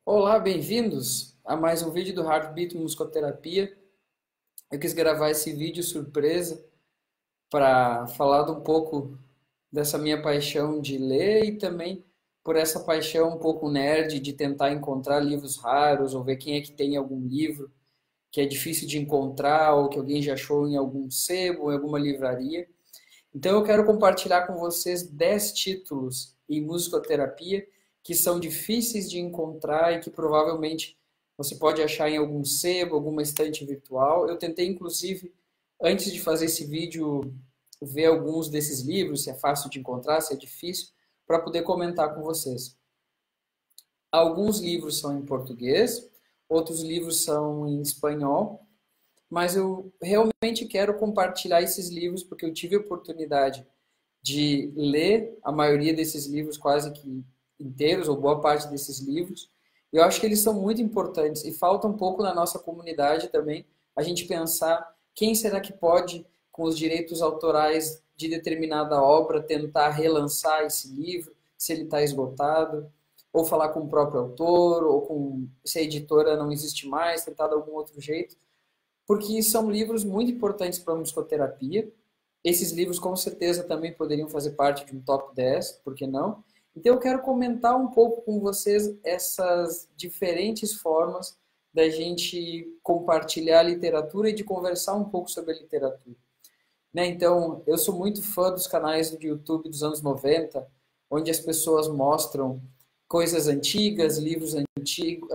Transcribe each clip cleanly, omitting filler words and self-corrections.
Olá, bem-vindos a mais um vídeo do Heartbeat Musicoterapia. Eu quis gravar esse vídeo surpresa para falar um pouco dessa minha paixão de ler e também por essa paixão um pouco nerd de tentar encontrar livros raros ou ver quem é que tem algum livro que é difícil de encontrar ou que alguém já achou em algum sebo, em alguma livraria. Então eu quero compartilhar com vocês 10 títulos em musicoterapia que são difíceis de encontrar e que provavelmente você pode achar em algum sebo, alguma estante virtual. Eu tentei, inclusive, antes de fazer esse vídeo, ver alguns desses livros, se é fácil de encontrar, se é difícil, para poder comentar com vocês. Alguns livros são em português, outros livros são em espanhol, mas eu realmente quero compartilhar esses livros porque eu tive a oportunidade de ler a maioria desses livros quase que inteiros, ou boa parte desses livros. Eu acho que eles são muito importantes e falta um pouco na nossa comunidade também a gente pensar quem será que pode, com os direitos autorais de determinada obra, tentar relançar esse livro, se ele está esgotado, ou falar com o próprio autor, ou com se a editora não existe mais, tentar de algum outro jeito, porque são livros muito importantes para a musicoterapia. Esses livros com certeza também poderiam fazer parte de um top 10, por que não? Então eu quero comentar um pouco com vocês essas diferentes formas da gente compartilhar a literatura e de conversar um pouco sobre a literatura. Né? Então, eu sou muito fã dos canais do YouTube dos anos 90, onde as pessoas mostram coisas antigas, livros antigos,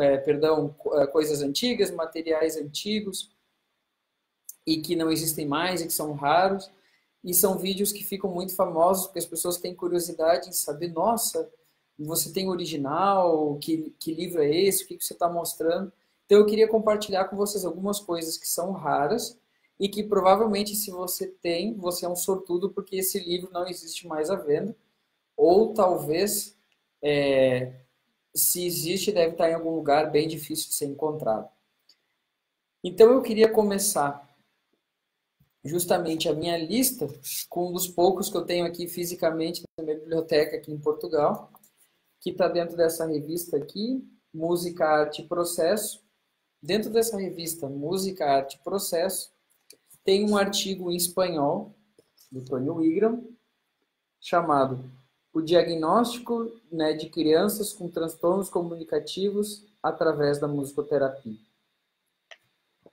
coisas antigas, materiais antigos, e que não existem mais e que são raros. E são vídeos que ficam muito famosos porque as pessoas têm curiosidade em saber, nossa, você tem original, que livro é esse, o que você está mostrando. Então eu queria compartilhar com vocês algumas coisas que são raras e que provavelmente se você tem, você é um sortudo porque esse livro não existe mais à venda. Ou talvez, se existe, deve estar em algum lugar bem difícil de ser encontrado. Então eu queria começar justamente a minha lista com um dos poucos que eu tenho aqui fisicamente na minha biblioteca aqui em Portugal, que está dentro dessa revista aqui, Música, Arte e Processo. Dentro dessa revista, Música, Arte e Processo, tem um artigo em espanhol, do Tony Wigram, chamado O Diagnóstico, né, de Crianças com Transtornos Comunicativos através da Musicoterapia.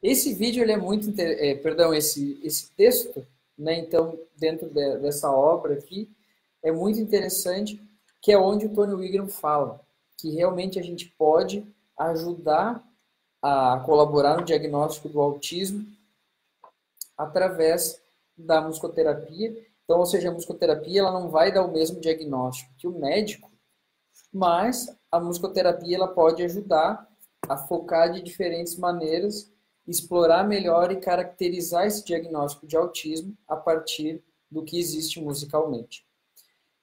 Esse vídeo ele é muito esse texto, né, então dentro dessa obra aqui é muito interessante, que é onde o Tony Wigram fala que realmente a gente pode ajudar a colaborar no diagnóstico do autismo através da musicoterapia. Então, ou seja, a musicoterapia ela não vai dar o mesmo diagnóstico que o médico, mas a musicoterapia ela pode ajudar a focar de diferentes maneiras, explorar melhor e caracterizar esse diagnóstico de autismo a partir do que existe musicalmente.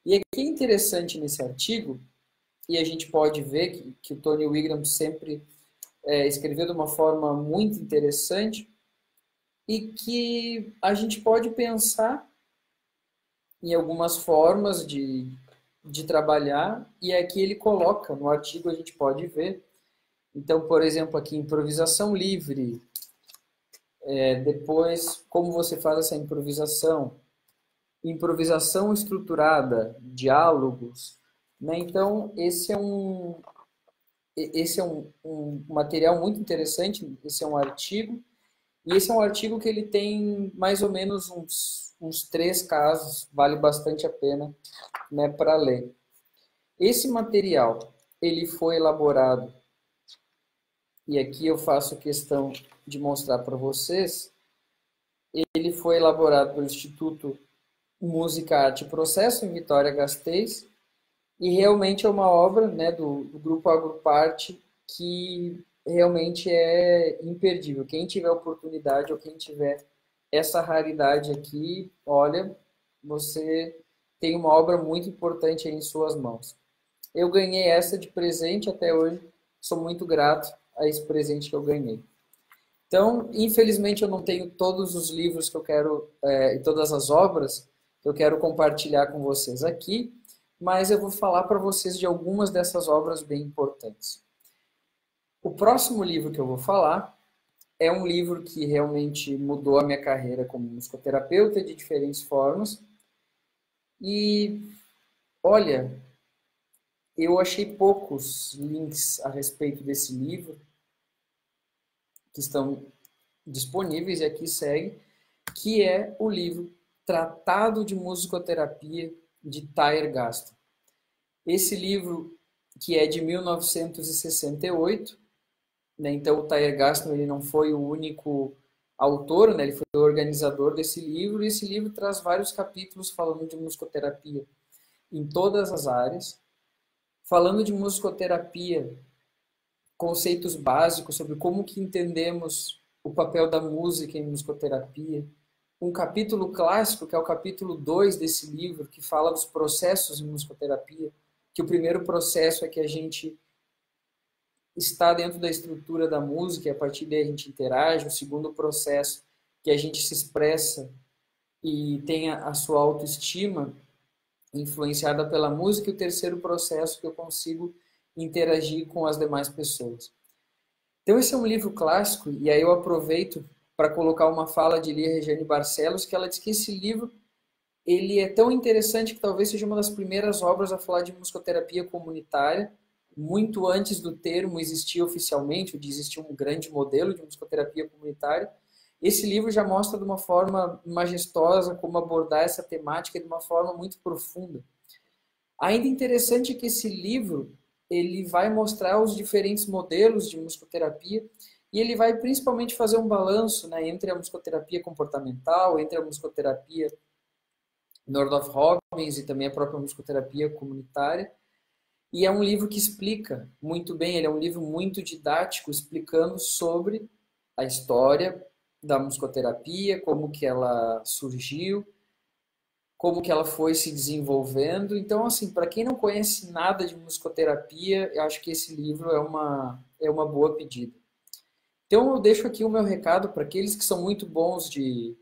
E aqui é interessante nesse artigo, e a gente pode ver que o Tony Wigram sempre escreveu de uma forma muito interessante e que a gente pode pensar em algumas formas de trabalhar, e aqui ele coloca, no artigo a gente pode ver. Então, por exemplo, aqui improvisação livre, depois como você faz essa improvisação, improvisação estruturada, diálogos, né? Então, esse é um material muito interessante, esse é um artigo, e esse é um artigo que ele tem mais ou menos uns 3 casos, vale bastante a pena, né, para ler. Esse material, ele foi elaborado, e aqui eu faço questão de mostrar para vocês, ele foi elaborado pelo Instituto Música, Arte e Processo, em Vitória-Gasteiz, e realmente é uma obra, né, do Grupo Agroparte que realmente é imperdível. Quem tiver oportunidade ou quem tiver essa raridade aqui, olha, você tem uma obra muito importante aí em suas mãos. Eu ganhei essa de presente até hoje, sou muito grato a esse presente que eu ganhei. Então, infelizmente, eu não tenho todos os livros que eu quero, e todas as obras que eu quero compartilhar com vocês aqui, mas eu vou falar para vocês de algumas dessas obras bem importantes. O próximo livro que eu vou falar é um livro que realmente mudou a minha carreira como musicoterapeuta de diferentes formas. E olha, eu achei poucos links a respeito desse livro que estão disponíveis e aqui segue, que é o livro Tratado de Musicoterapia de Thayer Gaston. Esse livro, que é de 1968, né? Então o Thayer Gaston ele não foi o único autor, né? Ele foi o organizador desse livro, e esse livro traz vários capítulos falando de musicoterapia em todas as áreas, falando de musicoterapia, conceitos básicos sobre como que entendemos o papel da música em musicoterapia. Um capítulo clássico, que é o capítulo 2 desse livro, que fala dos processos em musicoterapia, que o primeiro processo é que a gente está dentro da estrutura da música e a partir daí a gente interage. O segundo processo, que a gente se expressa e tem a sua autoestima influenciada pela música. E o terceiro processo, que eu consigo interagir com as demais pessoas. Então esse é um livro clássico, e aí eu aproveito para colocar uma fala de Lia Regiane Barcelos, que ela diz que esse livro ele é tão interessante que talvez seja uma das primeiras obras a falar de musicoterapia comunitária, muito antes do termo existir oficialmente, ou de existir um grande modelo de musicoterapia comunitária. Esse livro já mostra de uma forma majestosa como abordar essa temática de uma forma muito profunda. Ainda interessante que esse livro ele vai mostrar os diferentes modelos de musicoterapia e ele vai principalmente fazer um balanço, né, entre a musicoterapia comportamental, entre a musicoterapia Northrop Robbins e também a própria musicoterapia comunitária. E é um livro que explica muito bem, ele é um livro muito didático, explicando sobre a história da musicoterapia, como que ela surgiu, como que ela foi se desenvolvendo. Então, assim, para quem não conhece nada de musicoterapia, eu acho que esse livro é uma boa pedida. Então, eu deixo aqui o meu recado para aqueles que são muito bons de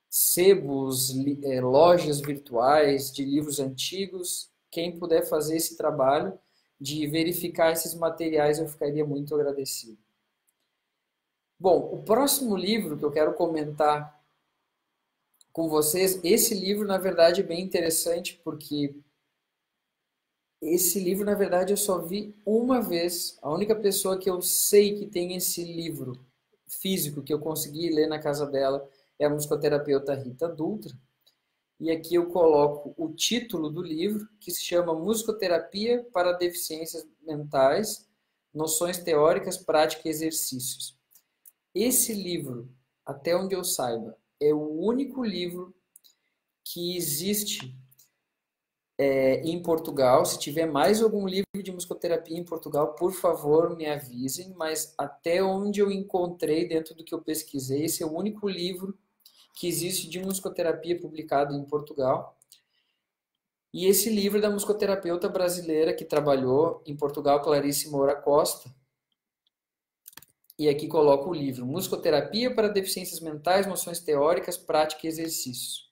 sebos, lojas virtuais, de livros antigos. Quem puder fazer esse trabalho de verificar esses materiais, eu ficaria muito agradecido. Bom, o próximo livro que eu quero comentar com vocês, esse livro, na verdade, é bem interessante, porque esse livro, na verdade, eu só vi uma vez. A única pessoa que eu sei que tem esse livro físico, que eu consegui ler na casa dela, é a musicoterapeuta Rita Dutra. E aqui eu coloco o título do livro, que se chama Musicoterapia para Deficiências Mentais, Noções Teóricas, Prática e Exercícios. Esse livro, até onde eu saiba, é o único livro que existe em Portugal. Se tiver mais algum livro de musicoterapia em Portugal, por favor, me avisem, mas até onde eu encontrei, dentro do que eu pesquisei, esse é o único livro que existe de musicoterapia publicado em Portugal. E esse livro é da musicoterapeuta brasileira que trabalhou em Portugal, Clarice Moura Costa. E aqui coloco o livro Musicoterapia para Deficiências Mentais, Noções Teóricas, Prática e Exercícios.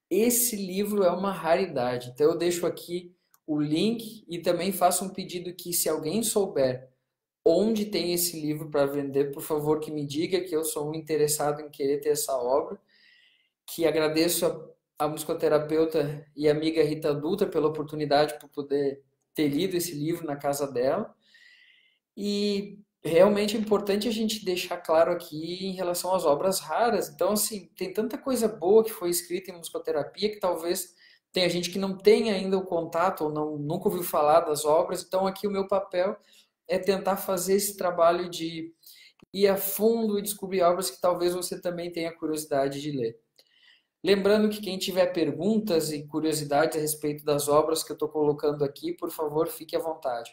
Esse livro é uma raridade, então eu deixo aqui o link e também faço um pedido que, se alguém souber onde tem esse livro para vender, por favor que me diga, que eu sou um interessado em querer ter essa obra. Que agradeço a musicoterapeuta e amiga Rita Dutra pela oportunidade por poder ter lido esse livro na casa dela. E realmente é importante a gente deixar claro aqui em relação às obras raras. Então, assim, tem tanta coisa boa que foi escrita em musicoterapia que talvez tenha gente que não tenha ainda o contato ou nunca ouviu falar das obras. Então, aqui o meu papel é tentar fazer esse trabalho de ir a fundo e descobrir obras que talvez você também tenha curiosidade de ler. Lembrando que quem tiver perguntas e curiosidades a respeito das obras que eu estou colocando aqui, por favor, fique à vontade.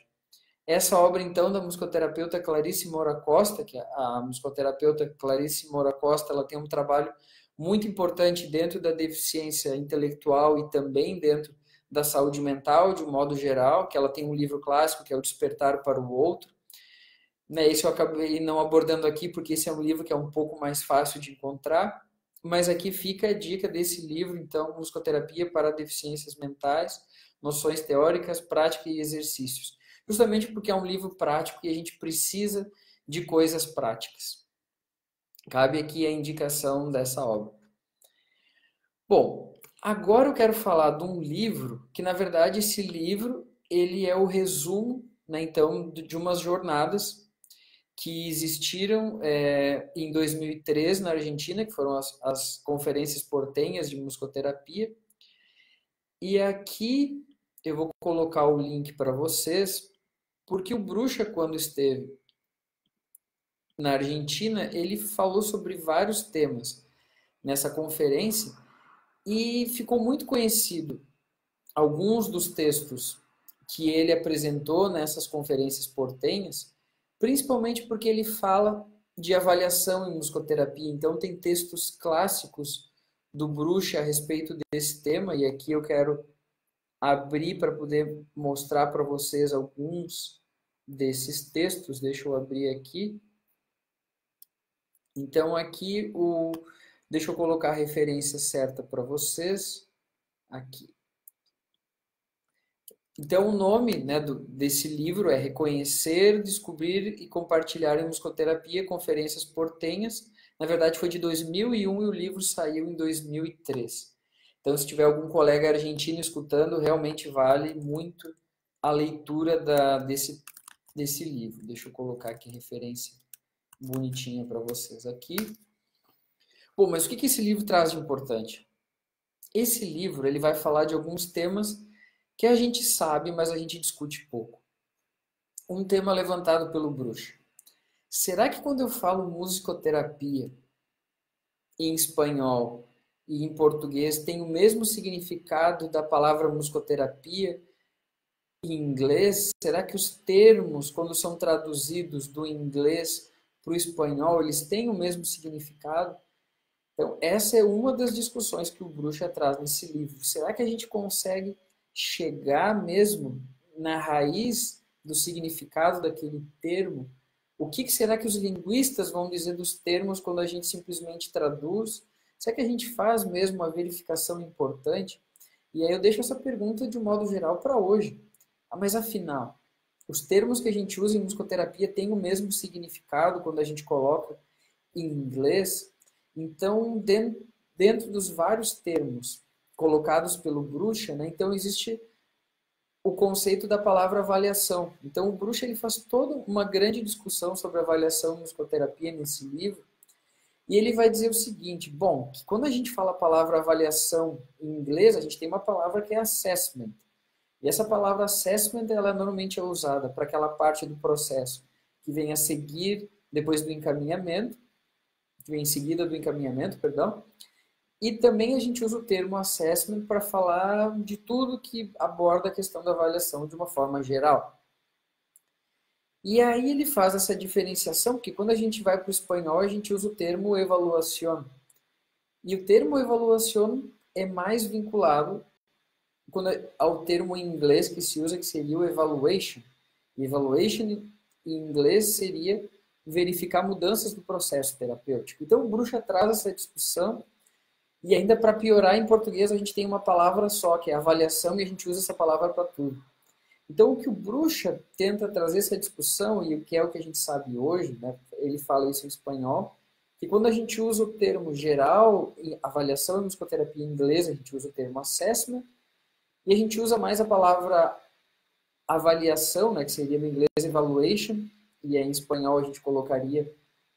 Essa obra, então, da musicoterapeuta Clarice Moura Costa, que a musicoterapeuta Clarice Moura Costa, ela tem um trabalho muito importante dentro da deficiência intelectual e também dentro da saúde mental, de um modo geral, que ela tem um livro clássico, que é O Despertar para o Outro. Esse eu acabei não abordando aqui, porque esse é um livro que é um pouco mais fácil de encontrar, mas aqui fica a dica desse livro, então, Musicoterapia para Deficiências Mentais, Noções Teóricas, Prática e Exercícios. justamente porque é um livro prático e a gente precisa de coisas práticas. Cabe aqui a indicação dessa obra. Bom, agora eu quero falar de um livro que, na verdade, esse livro ele é o resumo, né, então, de umas jornadas que existiram em 2013 na Argentina, que foram as conferências portenhas de musicoterapia. E aqui eu vou colocar o link para vocês, porque o Bruxa, quando esteve na Argentina, ele falou sobre vários temas nessa conferência e ficou muito conhecido alguns dos textos que ele apresentou nessas conferências portenhas, principalmente porque ele fala de avaliação em musicoterapia. Então, tem textos clássicos do Bruxa a respeito desse tema, e aqui eu quero abrir para poder mostrar para vocês alguns desses textos. Deixa eu abrir aqui. Então, aqui, deixa eu colocar a referência certa para vocês. Aqui. Então, o nome, né, desse livro é Reconhecer, Descobrir e Compartilhar em Musicoterapia, Conferências Portenhas. Na verdade, foi de 2001 e o livro saiu em 2003. Então, se tiver algum colega argentino escutando, realmente vale muito a leitura desse livro. Deixa eu colocar aqui referência bonitinha para vocês aqui. Bom, mas o que esse livro traz de importante? Esse livro ele vai falar de alguns temas que a gente sabe, mas a gente discute pouco. Um tema levantado pelo Bruxa. Será que quando eu falo musicoterapia em espanhol e em português tem o mesmo significado da palavra musicoterapia em inglês? Será que os termos, quando são traduzidos do inglês para o espanhol, eles têm o mesmo significado? Então, essa é uma das discussões que o Bruxa traz nesse livro. Será que a gente consegue chegar mesmo na raiz do significado daquele termo? O que será que os linguistas vão dizer dos termos quando a gente simplesmente traduz? Será que a gente faz mesmo uma verificação importante? E aí eu deixo essa pergunta de um modo geral para hoje. Mas afinal, os termos que a gente usa em musicoterapia têm o mesmo significado quando a gente coloca em inglês? Então, dentro dos vários termos colocados pelo Bruxa, né, então existe o conceito da palavra avaliação. Então, o Bruxa ele faz toda uma grande discussão sobre avaliação em musicoterapia nesse livro, e ele vai dizer o seguinte, bom, que quando a gente fala a palavra avaliação em inglês, a gente tem uma palavra que é assessment. E essa palavra assessment, ela normalmente é usada para aquela parte do processo que vem a seguir depois do encaminhamento, que vem em seguida do encaminhamento, perdão. E também a gente usa o termo assessment para falar de tudo que aborda a questão da avaliação de uma forma geral. E aí ele faz essa diferenciação, porque quando a gente vai para o espanhol, a gente usa o termo evaluación. E o termo evaluación é mais vinculado ao termo em inglês que se usa, que seria o evaluation. E evaluation em inglês seria verificar mudanças do processo terapêutico. Então o Bruxa traz essa discussão. E ainda para piorar, em português a gente tem uma palavra só, que é avaliação, e a gente usa essa palavra para tudo. Então o que o Bruxa tenta trazer essa discussão, e o que é o que a gente sabe hoje, né, ele fala isso em espanhol, que quando a gente usa o termo geral, avaliação em musicoterapia em inglês, a gente usa o termo assessment, e a gente usa mais a palavra avaliação, né, que seria no inglês evaluation, e em espanhol a gente colocaria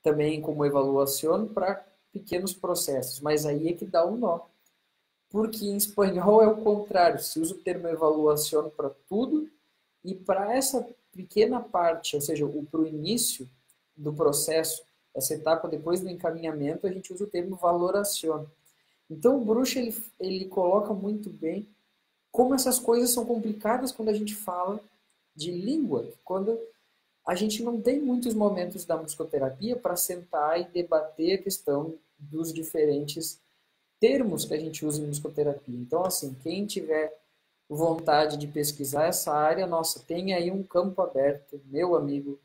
também como evaluação para pequenos processos, mas aí é que dá um nó. Porque em espanhol é o contrário, se usa o termo evaluação para tudo e para essa pequena parte, ou seja, para o início do processo, essa etapa depois do encaminhamento, a gente usa o termo valoração. Então o Bruxa ele coloca muito bem como essas coisas são complicadas quando a gente fala de língua, quando a gente não tem muitos momentos da musicoterapia para sentar e debater a questão dos diferentes termos que a gente usa em musicoterapia. Então, assim, quem tiver vontade de pesquisar essa área, nossa, tem aí um campo aberto, meu amigo,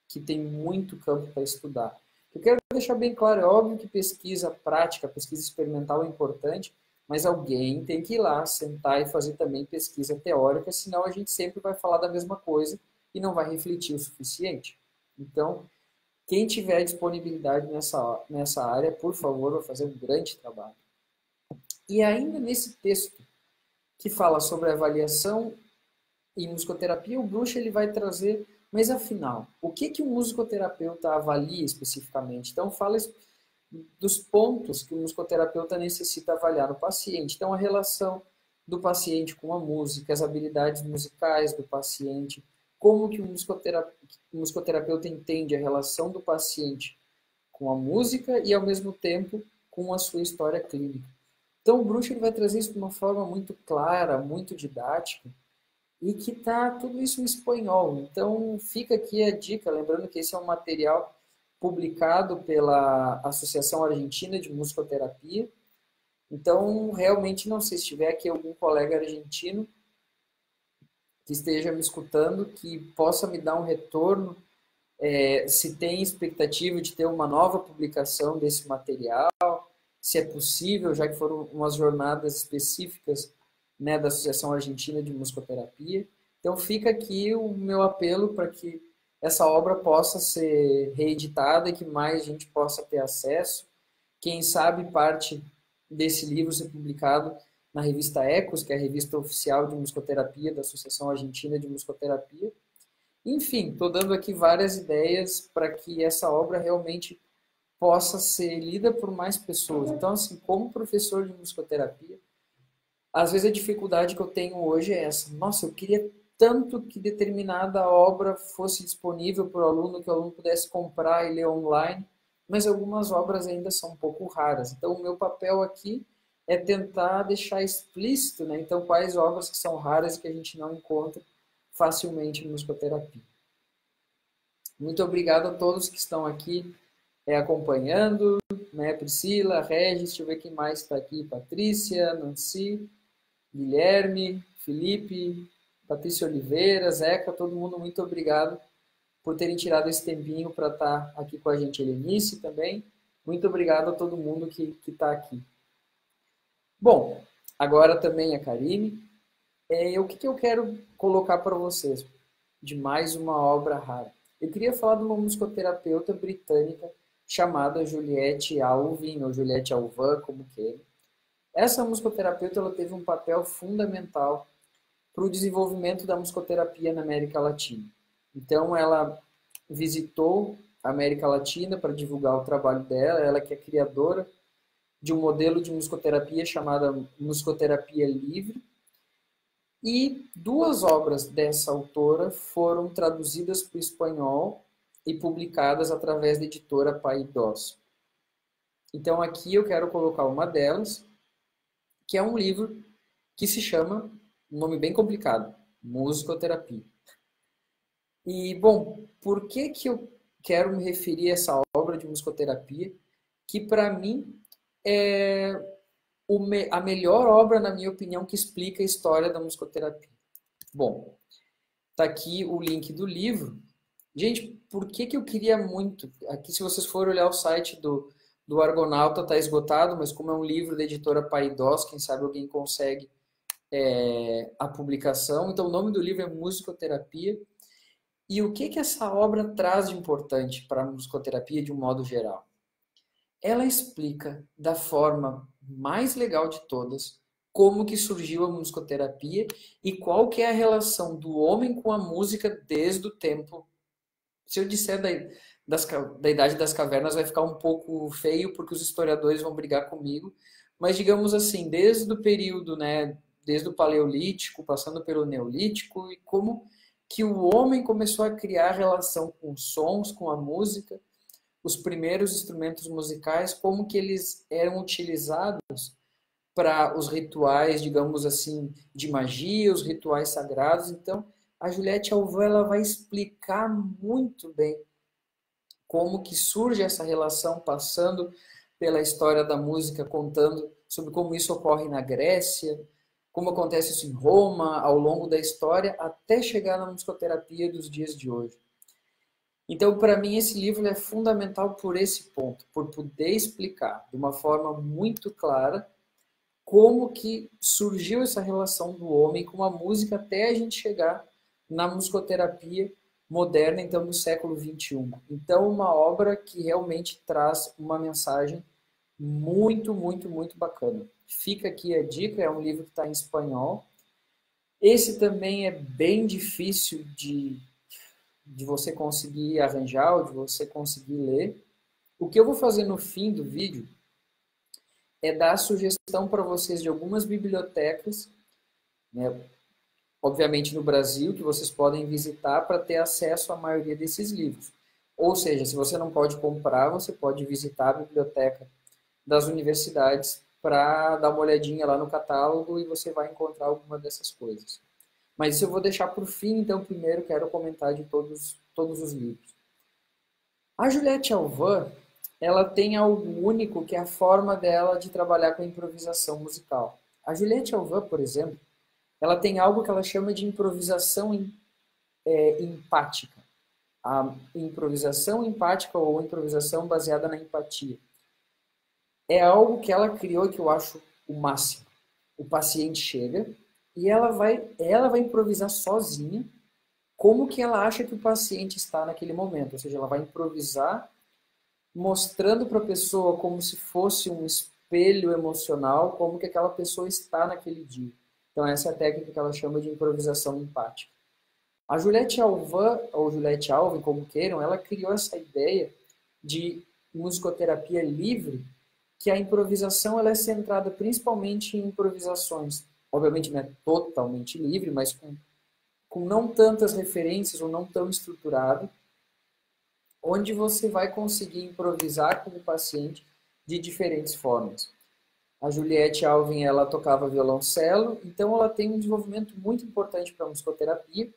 que tem muito campo para estudar. Eu quero deixar bem claro, é óbvio que pesquisa prática, pesquisa experimental é importante, mas alguém tem que ir lá, sentar e fazer também pesquisa teórica, senão a gente sempre vai falar da mesma coisa e não vai refletir o suficiente. Então, quem tiver disponibilidade nessa área, por favor, vai fazer um grande trabalho. E ainda nesse texto que fala sobre avaliação e musicoterapia, o Bruch ele vai trazer, mas afinal, o que o musicoterapeuta avalia especificamente? Então, fala dos pontos que o musicoterapeuta necessita avaliar no paciente. Então, a relação do paciente com a música, as habilidades musicais do paciente, como que o musicoterapeuta entende a relação do paciente com a música e, ao mesmo tempo, com a sua história clínica. Então, o Bruch ele vai trazer isso de uma forma muito clara, muito didática, e que está tudo isso em espanhol. Então, fica aqui a dica, lembrando que esse é um material publicado pela Associação Argentina de Musicoterapia. Então, realmente, não sei se tiver aqui algum colega argentino que esteja me escutando, que possa me dar um retorno, se tem expectativa de ter uma nova publicação desse material, se é possível, já que foram umas jornadas específicas, né, da Associação Argentina de Musicoterapia. Então fica aqui o meu apelo para que essa obra possa ser reeditada e que mais gente possa ter acesso. Quem sabe parte desse livro ser publicado na revista Ecos, que é a revista oficial de musicoterapia da Associação Argentina de Musicoterapia. Enfim, estou dando aqui várias ideias para que essa obra realmente possa ser lida por mais pessoas. Então, assim, como professor de musicoterapia, às vezes a dificuldade que eu tenho hoje é essa. Nossa, eu queria tanto que determinada obra fosse disponível para o aluno, que o aluno pudesse comprar e ler online, mas algumas obras ainda são um pouco raras. Então, o meu papel aqui é tentar deixar explícito, né? Então, quais obras que são raras e que a gente não encontra facilmente em musicoterapia. Muito obrigado a todos que estão aqui acompanhando, né? Priscila, Regis, deixa eu ver quem mais está aqui, Patrícia, Nancy, Guilherme, Felipe, Patrícia Oliveira, Zeca, todo mundo, muito obrigado por terem tirado esse tempinho para estar aqui com a gente. Helenice também, muito obrigado a todo mundo que está aqui. Bom, agora também a Karine. O que eu quero colocar para vocês de mais uma obra rara? Eu queria falar de uma musicoterapeuta britânica chamada Juliette Alvin, ou Juliette Alvan, como queira. Essa musicoterapeuta ela teve um papel fundamental para o desenvolvimento da musicoterapia na América Latina. Então, ela visitou a América Latina para divulgar o trabalho dela, ela que é criadora de um modelo de musicoterapia chamada musicoterapia livre, e 2 obras dessa autora foram traduzidas para o espanhol e publicadas através da editora Paidós. Então aqui eu quero colocar uma delas, que é um livro que se chama, um nome bem complicado, Musicoterapia. E, bom, por que eu quero me referir a essa obra de musicoterapia, que para mim é a melhor obra, na minha opinião, que explica a história da musicoterapia. Bom, tá aqui o link do livro. Gente, por que eu queria muito... Aqui, se vocês forem olhar o site do Argonauta, tá esgotado, mas como é um livro da editora Paidós, quem sabe alguém consegue a publicação. Então, o nome do livro é Musicoterapia. E o que essa obra traz de importante para a musicoterapia de um modo geral? Ela explica da forma mais legal de todas como que surgiu a musicoterapia e qual que é a relação do homem com a música desde o tempo. Se eu disser da Idade das Cavernas vai ficar um pouco feio porque os historiadores vão brigar comigo, mas digamos assim, desde o período, né, desde o Paleolítico, passando pelo Neolítico, e como que o homem começou a criar relação com os sons, com a música, os primeiros instrumentos musicais, como que eles eram utilizados para os rituais, digamos assim, de magia, os rituais sagrados. Então, a Juliette Alvan ela vai explicar muito bem como que surge essa relação, passando pela história da música, contando sobre como isso ocorre na Grécia, como acontece isso em Roma, ao longo da história, até chegar na musicoterapia dos dias de hoje. Então, para mim, esse livro é fundamental por esse ponto, por poder explicar de uma forma muito clara como que surgiu essa relação do homem com a música até a gente chegar na musicoterapia moderna, então, do século XXI. Então, uma obra que realmente traz uma mensagem muito, muito, muito bacana. Fica aqui a dica, é um livro que está em espanhol. Esse também é bem difícil de você conseguir arranjar ou de você conseguir ler. O que eu vou fazer no fim do vídeo é dar sugestão para vocês de algumas bibliotecas, né, obviamente no Brasil, que vocês podem visitar para ter acesso à maioria desses livros. Ou seja, se você não pode comprar, você pode visitar a biblioteca das universidades para dar uma olhadinha lá no catálogo e você vai encontrar alguma dessas coisas. Mas isso eu vou deixar por fim, então primeiro quero comentar de todos os livros. A Juliette Auvan, ela tem algo único que é a forma dela de trabalhar com a improvisação musical. A Juliette Auvan, por exemplo, ela tem algo que ela chama de improvisação empática. A improvisação empática ou improvisação baseada na empatia. É algo que ela criou e que eu acho o máximo. O paciente chega e ela vai improvisar sozinha como que ela acha que o paciente está naquele momento. Ou seja, ela vai improvisar mostrando para a pessoa como se fosse um espelho emocional, como que aquela pessoa está naquele dia. Então essa é a técnica que ela chama de improvisação empática. A Juliette Auvan, ou Juliette Alvin, como queiram, ela criou essa ideia de musicoterapia livre, que a improvisação ela é centrada principalmente em improvisações, obviamente não é totalmente livre, mas com não tantas referências ou não tão estruturado, onde você vai conseguir improvisar com o paciente de diferentes formas. A Juliette Alvin, ela tocava violoncelo, então ela tem um desenvolvimento muito importante para a musicoterapia.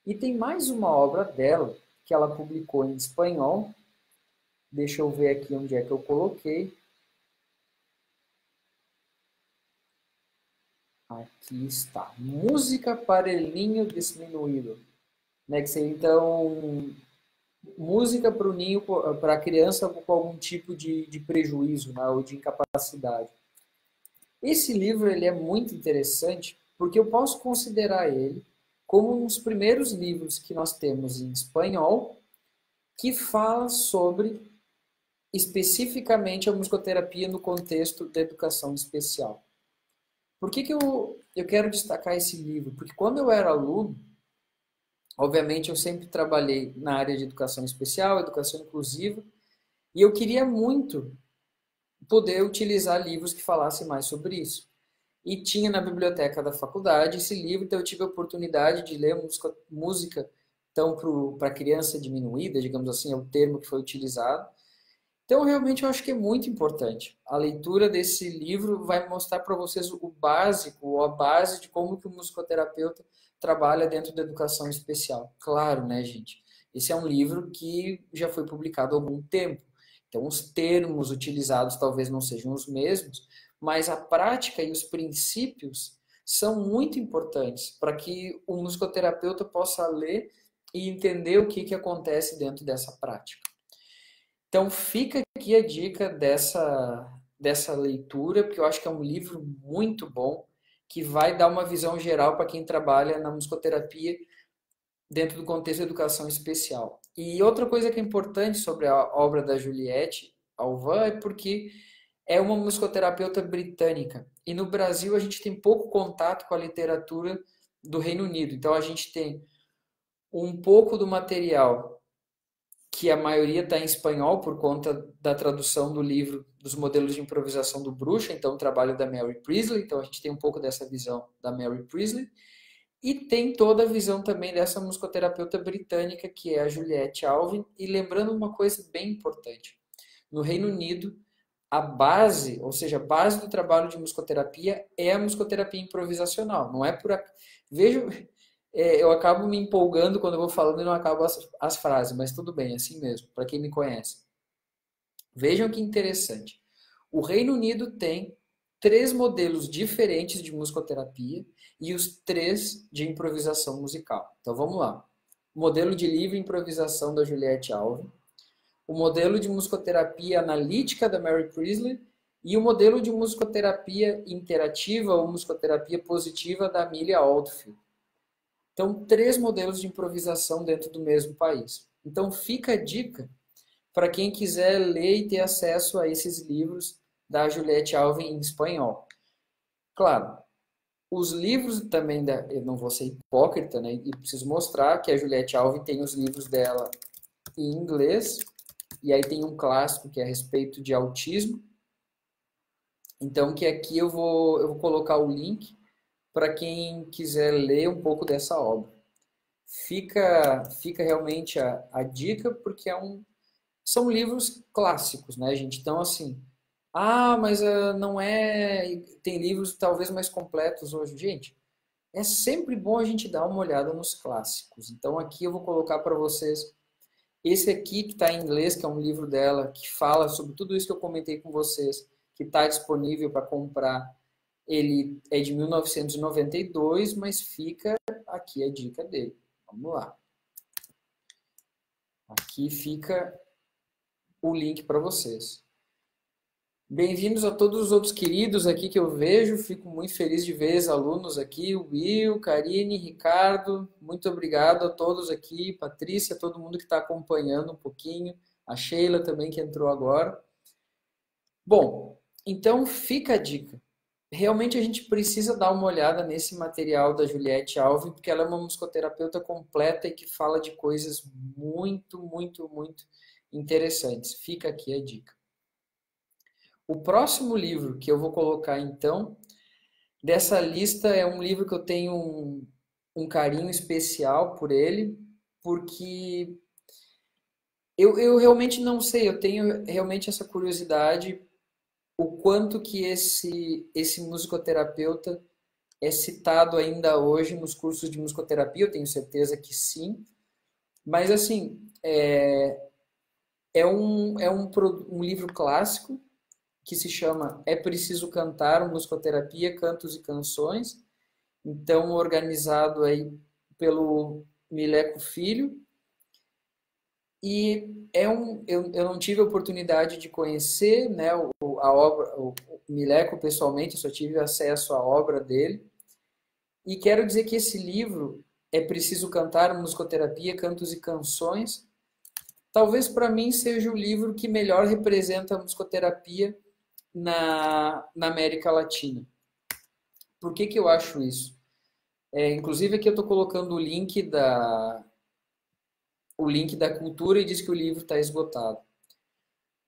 E tem mais uma obra dela, que ela publicou em espanhol. Deixa eu ver aqui onde é que eu coloquei. Aqui está. Música para el niño disminuído. Né, que seria, então, música para o ninho, para a criança com algum tipo de prejuízo, né, ou de incapacidade. Esse livro ele é muito interessante porque eu posso considerar ele como um dos primeiros livros que nós temos em espanhol que fala sobre especificamente a musicoterapia no contexto da educação especial. Por que eu quero destacar esse livro? Porque quando eu era aluno, obviamente eu sempre trabalhei na área de educação especial, educação inclusiva, e eu queria muito poder utilizar livros que falassem mais sobre isso. E tinha na biblioteca da faculdade esse livro, então eu tive a oportunidade de ler música então para criança diminuída, digamos assim, é o termo que foi utilizado. Então realmente eu acho que é muito importante. A leitura desse livro vai mostrar para vocês o básico, ou a base de como que o musicoterapeuta trabalha dentro da educação especial. Claro, né, gente? Esse é um livro que já foi publicado há algum tempo. Então os termos utilizados talvez não sejam os mesmos, mas a prática e os princípios são muito importantes para que o musicoterapeuta possa ler e entender o que acontece dentro dessa prática. Então fica aqui a dica dessa leitura, porque eu acho que é um livro muito bom, que vai dar uma visão geral para quem trabalha na musicoterapia dentro do contexto de educação especial. E outra coisa que é importante sobre a obra da Juliette Auvan é porque é uma musicoterapeuta britânica. E no Brasil a gente tem pouco contato com a literatura do Reino Unido. Então a gente tem um pouco do material, que a maioria está em espanhol por conta da tradução do livro dos modelos de improvisação do Bruxa, então o trabalho da Mary Priestley. Então a gente tem um pouco dessa visão da Mary Priestley. E tem toda a visão também dessa musicoterapeuta britânica, que é a Juliette Alvin. E lembrando uma coisa bem importante. No Reino Unido, a base, ou seja, a base do trabalho de musicoterapia é a musicoterapia improvisacional. Não é por... Veja, eu acabo me empolgando quando eu vou falando e não acabo as frases, mas tudo bem, assim mesmo, para quem me conhece. Vejam que interessante. O Reino Unido tem 3 modelos diferentes de musicoterapia e os 3 de improvisação musical. Então vamos lá. O modelo de livre improvisação da Juliette Alvin, o modelo de musicoterapia analítica da Mary Priestley e o modelo de musicoterapia interativa ou musicoterapia positiva da Amelia Oldfield. Então, 3 modelos de improvisação dentro do mesmo país. Então, fica a dica para quem quiser ler e ter acesso a esses livros da Juliette Alves em espanhol. Claro, os livros também, eu não vou ser hipócrita, né? E preciso mostrar que a Juliette Alves tem os livros dela em inglês, e aí tem um clássico que é a respeito de autismo. Então, que aqui eu vou colocar o link para quem quiser ler um pouco dessa obra. Fica realmente a dica, porque são livros clássicos, né, gente? Então, assim, mas não é. Tem livros talvez mais completos hoje. Gente, é sempre bom a gente dar uma olhada nos clássicos. Então, aqui eu vou colocar para vocês esse aqui que está em inglês, que é um livro dela, que fala sobre tudo isso que eu comentei com vocês, que está disponível para comprar. Ele é de 1992, mas fica aqui a dica dele. Vamos lá. Aqui fica o link para vocês. Bem-vindos a todos os outros queridos aqui que eu vejo. Fico muito feliz de ver os alunos aqui. O Will, Karine, Ricardo. Muito obrigado a todos aqui. Patrícia, todo mundo que está acompanhando um pouquinho. A Sheila também que entrou agora. Bom, então fica a dica. Realmente a gente precisa dar uma olhada nesse material da Juliette Alves, porque ela é uma musicoterapeuta completa e que fala de coisas muito, muito, muito interessantes. Fica aqui a dica. O próximo livro que eu vou colocar, então, dessa lista é um livro que eu tenho um carinho especial por ele, porque eu realmente não sei, eu tenho realmente essa curiosidade, o quanto que esse musicoterapeuta é citado ainda hoje nos cursos de musicoterapia, eu tenho certeza que sim, mas assim, um livro clássico, que se chama É Preciso Cantar, Musicoterapia, Cantos e Canções. Então, organizado aí pelo Mileco Filho. E eu não tive a oportunidade de conhecer, né, a obra, o Mileco pessoalmente, eu só tive acesso à obra dele. E quero dizer que esse livro, É Preciso Cantar, Musicoterapia, Cantos e Canções, talvez para mim seja o livro que melhor representa a musicoterapia na América Latina. Por que eu acho isso? Inclusive aqui eu estou colocando o link da cultura e diz que o livro está esgotado.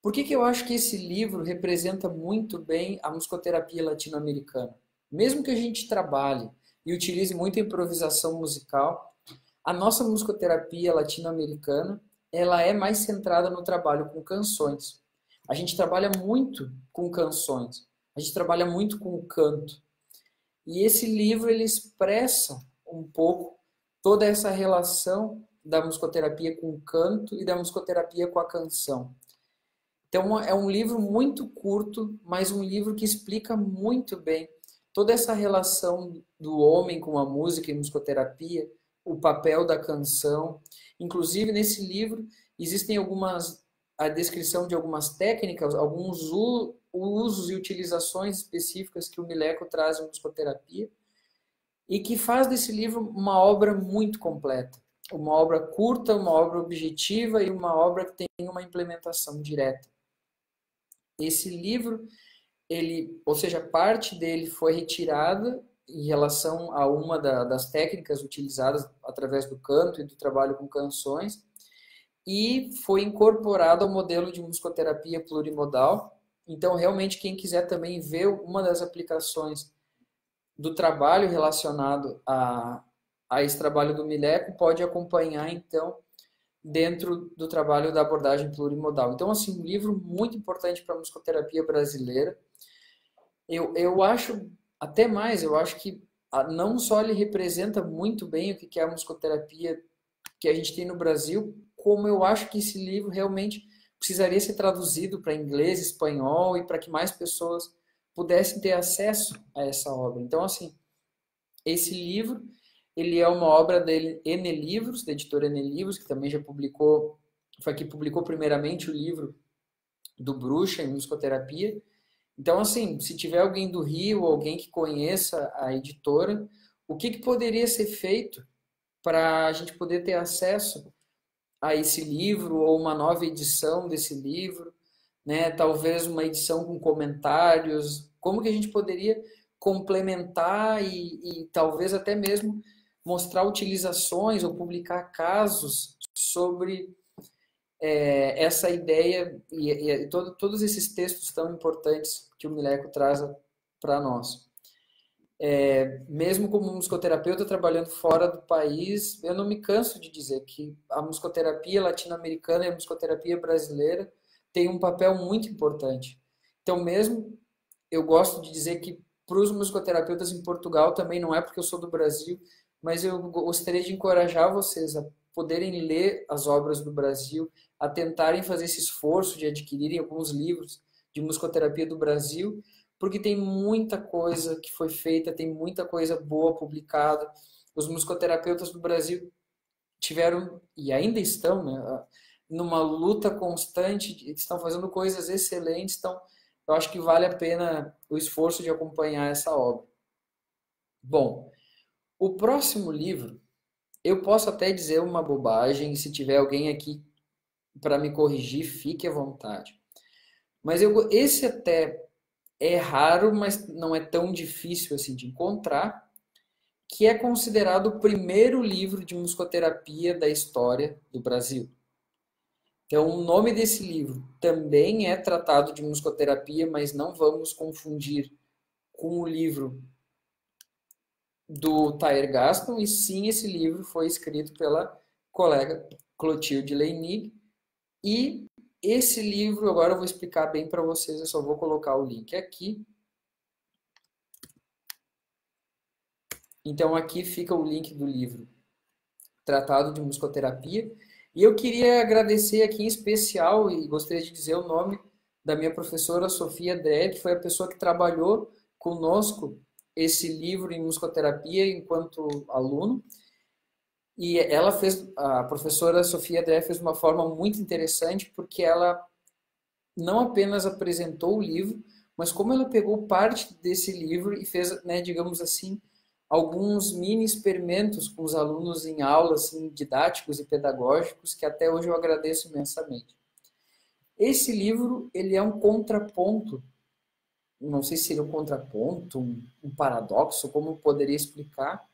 Por que eu acho que esse livro representa muito bem a musicoterapia latino-americana? Mesmo que a gente trabalhe e utilize muita improvisação musical, a nossa musicoterapia latino-americana ela é mais centrada no trabalho com canções. A gente trabalha muito com canções, a gente trabalha muito com o canto. E esse livro ele expressa um pouco toda essa relação da musicoterapia com o canto e da musicoterapia com a canção. Então é um livro muito curto, mas um livro que explica muito bem toda essa relação do homem com a música e musicoterapia, o papel da canção. Inclusive nesse livro existem a descrição de algumas técnicas, alguns usos e utilizações específicas que o Mileco traz em musicoterapia e que faz desse livro uma obra muito completa. Uma obra curta, uma obra objetiva e uma obra que tem uma implementação direta. Esse livro, ou seja, parte dele foi retirada em relação a uma das técnicas utilizadas através do canto e do trabalho com canções e foi incorporado ao modelo de musicoterapia plurimodal. Então, realmente, quem quiser também ver uma das aplicações do trabalho relacionado a esse trabalho do Mileco, pode acompanhar, então, dentro do trabalho da abordagem plurimodal. Então, assim, um livro muito importante para a musicoterapia brasileira. Eu acho, até mais, eu acho que não só ele representa muito bem o que é a musicoterapia que a gente tem no Brasil, como eu acho que esse livro realmente precisaria ser traduzido para inglês, espanhol e para que mais pessoas pudessem ter acesso a essa obra. Então, assim, esse livro, ele é uma obra dele, Ene Livros, da editora Ene Livros, que também já publicou, foi que publicou primeiramente o livro do Bruxa em musicoterapia. Então, assim, se tiver alguém do Rio, alguém que conheça a editora, o que poderia ser feito para a gente poder ter acesso a esse livro ou uma nova edição desse livro, né? Talvez uma edição com comentários. Como que a gente poderia complementar e talvez até mesmo mostrar utilizações ou publicar casos sobre essa ideia e todos esses textos tão importantes que o Mileco traz para nós. Mesmo como musicoterapeuta trabalhando fora do país, eu não me canso de dizer que a musicoterapia latino-americana e a musicoterapia brasileira têm um papel muito importante. Então, mesmo eu gosto de dizer que para os musicoterapeutas em Portugal também não é porque eu sou do Brasil, mas eu gostaria de encorajar vocês a poderem ler as obras do Brasil, a tentarem fazer esse esforço de adquirirem alguns livros de musicoterapia do Brasil, porque tem muita coisa que foi feita, tem muita coisa boa publicada. Os musicoterapeutas do Brasil tiveram e ainda estão, né, numa luta constante, estão fazendo coisas excelentes, então eu acho que vale a pena o esforço de acompanhar essa obra. Bom, o próximo livro, eu posso até dizer uma bobagem, e se tiver alguém aqui para me corrigir, fique à vontade. Mas esse até é raro, mas não é tão difícil assim de encontrar, que é considerado o primeiro livro de musicoterapia da história do Brasil. Então, o nome desse livro também é tratado de musicoterapia, mas não vamos confundir com o livro do Thayer Gaston, e sim, esse livro foi escrito pela colega Clotilde Leinig, e esse livro, agora eu vou explicar bem para vocês, eu só vou colocar o link aqui. Então, aqui fica o link do livro Tratado de Musicoterapia. E eu queria agradecer aqui em especial, e gostaria de dizer o nome da minha professora Sofia Dré, que foi a pessoa que trabalhou conosco esse livro em musicoterapia enquanto aluno. E a professora Sofia Dré fez de uma forma muito interessante, porque ela não apenas apresentou o livro, mas como ela pegou parte desse livro e fez, né, digamos assim, alguns mini experimentos com os alunos em aulas assim, didáticos e pedagógicos, que até hoje eu agradeço imensamente. Esse livro, ele é um contraponto, não sei se seria um contraponto, um paradoxo, como eu poderia explicar,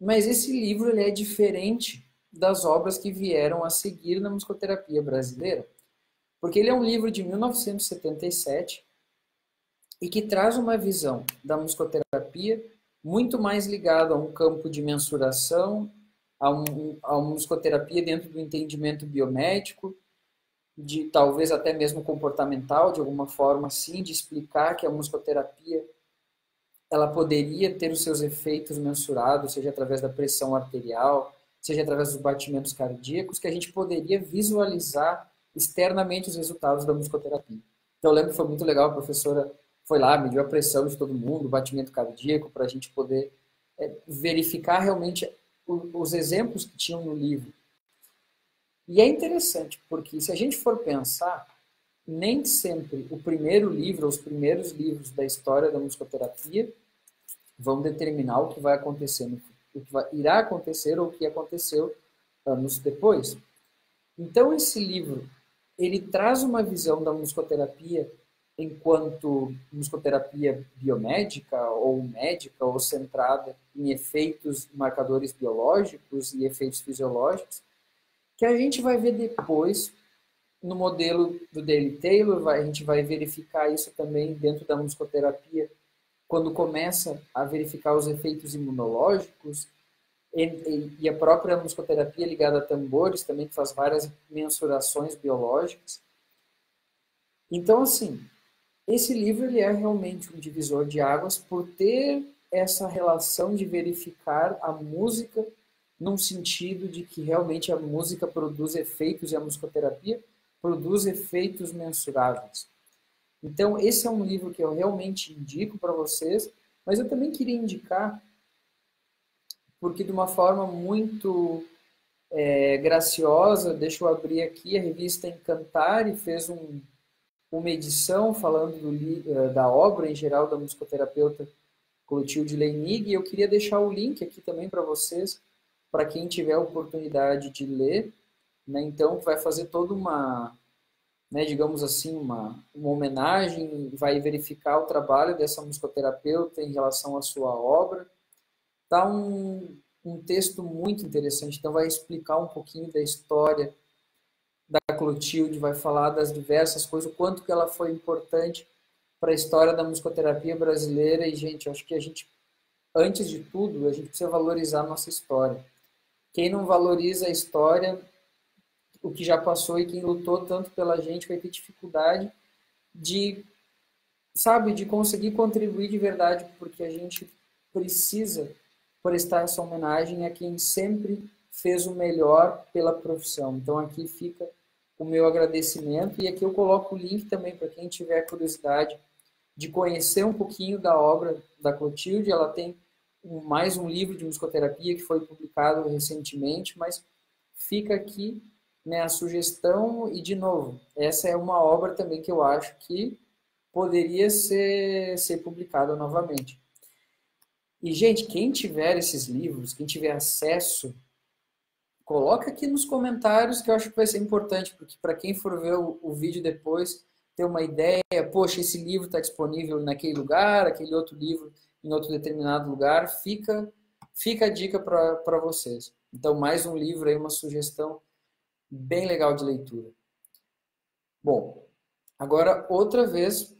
mas esse livro ele é diferente das obras que vieram a seguir na musicoterapia brasileira, porque ele é um livro de 1977 e que traz uma visão da musicoterapia muito mais ligado a um campo de mensuração, a uma musicoterapia dentro do entendimento biomédico, de talvez até mesmo comportamental, de alguma forma assim, de explicar que a musicoterapia ela poderia ter os seus efeitos mensurados, seja através da pressão arterial, seja através dos batimentos cardíacos, que a gente poderia visualizar externamente os resultados da musicoterapia. Então eu lembro que foi muito legal, a professora foi lá, mediu a pressão de todo mundo, o batimento cardíaco, para a gente poder verificar realmente os exemplos que tinham no livro. E é interessante, porque se a gente for pensar, nem sempre o primeiro livro, os primeiros livros da história da musicoterapia vão determinar o que vai acontecer, o que irá acontecer ou o que aconteceu anos depois. Então esse livro, ele traz uma visão da musicoterapia enquanto musicoterapia biomédica ou médica ou centrada em efeitos marcadores biológicos e efeitos fisiológicos, que a gente vai ver depois no modelo do Daley Taylor, a gente vai verificar isso também dentro da musicoterapia, quando começa a verificar os efeitos imunológicos e a própria musicoterapia ligada a tambores também, que faz várias mensurações biológicas. Então, assim, esse livro ele é realmente um divisor de águas por ter essa relação de verificar a música num sentido de que realmente a música produz efeitos e a musicoterapia produz efeitos mensuráveis. Então, esse é um livro que eu realmente indico para vocês, mas eu também queria indicar, porque de uma forma muito graciosa, deixa eu abrir aqui, a revista Encantare fez uma edição falando da obra em geral da musicoterapeuta Clotilde Leinig, e eu queria deixar o link aqui também para vocês, para quem tiver a oportunidade de ler, né? Então vai fazer toda uma, né, digamos assim, uma homenagem, vai verificar o trabalho dessa musicoterapeuta em relação à sua obra. Tá um texto muito interessante, então vai explicar um pouquinho da história da Clotilde, vai falar das diversas coisas, o quanto que ela foi importante para a história da musicoterapia brasileira. E, gente, eu acho que a gente, antes de tudo, a gente precisa valorizar a nossa história. Quem não valoriza a história, o que já passou e quem lutou tanto pela gente vai ter dificuldade de, sabe, de conseguir contribuir de verdade, porque a gente precisa prestar essa homenagem a quem sempre fez o melhor pela profissão. Então aqui fica o meu agradecimento e aqui eu coloco o link também para quem tiver curiosidade de conhecer um pouquinho da obra da Clotilde. Ela tem mais um livro de musicoterapia que foi publicado recentemente, mas fica aqui, né, a sugestão. E, de novo, essa é uma obra também que eu acho que poderia ser publicada novamente. E, gente, quem tiver esses livros, quem tiver acesso, coloca aqui nos comentários, que eu acho que vai ser importante, porque para quem for ver o vídeo depois, ter uma ideia, poxa, esse livro está disponível naquele lugar, aquele outro livro em outro determinado lugar, fica a dica para vocês. Então, mais um livro aí, uma sugestão bem legal de leitura. Bom, agora outra vez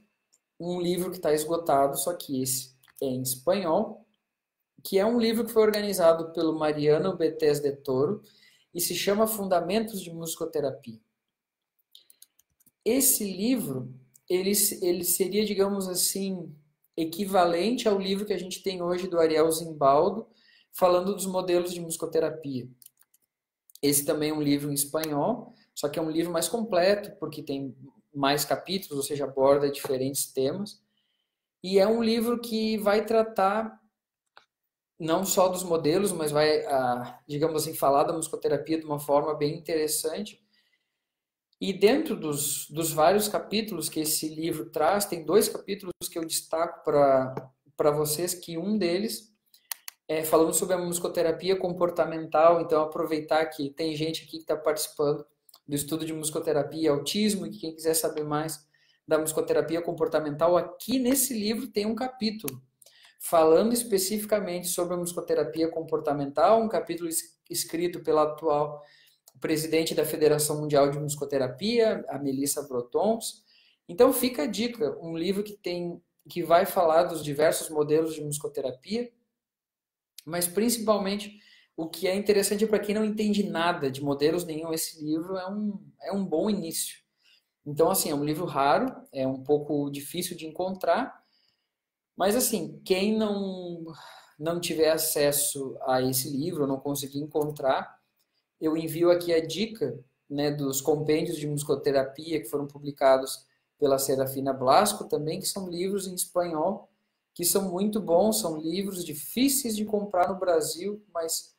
um livro que está esgotado, só que esse é em espanhol, que é um livro que foi organizado pelo Mariano Betés de Toro e se chama Fundamentos de Musicoterapia. Esse livro, ele seria, digamos assim, equivalente ao livro que a gente tem hoje do Ariel Zimbaldo, falando dos modelos de musicoterapia. Esse também é um livro em espanhol, só que é um livro mais completo, porque tem mais capítulos, ou seja, aborda diferentes temas. E é um livro que vai tratar não só dos modelos, mas vai, digamos assim, falar da musicoterapia de uma forma bem interessante. E dentro dos vários capítulos que esse livro traz, tem 2 capítulos que eu destaco para vocês, que um deles é falando sobre a musicoterapia comportamental. Então, aproveitar que tem gente aqui que está participando do estudo de musicoterapia e autismo, e que quem quiser saber mais da musicoterapia comportamental, aqui nesse livro tem um capítulo falando especificamente sobre a musicoterapia comportamental, um capítulo escrito pela atual presidente da Federação Mundial de Musicoterapia, a Melissa Brotons. Então fica a dica, um livro que vai falar dos diversos modelos de musicoterapia, mas principalmente o que é interessante para quem não entende nada de modelos nenhum, esse livro é um bom início. Então, assim, é um livro raro, é um pouco difícil de encontrar, mas assim, quem não tiver acesso a esse livro, ou não conseguir encontrar, eu envio aqui a dica, né, dos compêndios de musicoterapia que foram publicados pela Serafina Blasco também, que são livros em espanhol, que são muito bons, são livros difíceis de comprar no Brasil, mas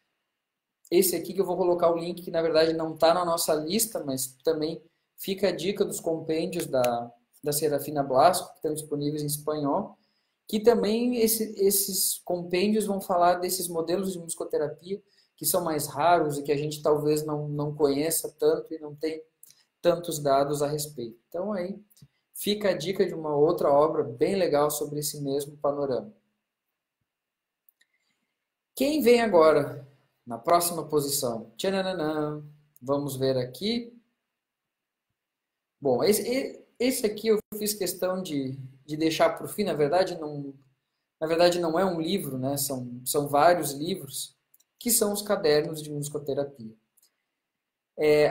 esse aqui que eu vou colocar o link, que na verdade não está na nossa lista, mas também fica a dica dos compêndios da Serafina Blasco, que estão disponíveis em espanhol, que também esses compêndios vão falar desses modelos de musicoterapia que são mais raros e que a gente talvez não conheça tanto e não tem tantos dados a respeito. Então aí fica a dica de uma outra obra bem legal sobre esse mesmo panorama. Quem vem agora na próxima posição? Tchananã. Vamos ver aqui. Bom, esse aqui eu fiz questão de deixar para o fim. Na verdade não é um livro, né? São vários livros que são os cadernos de musicoterapia.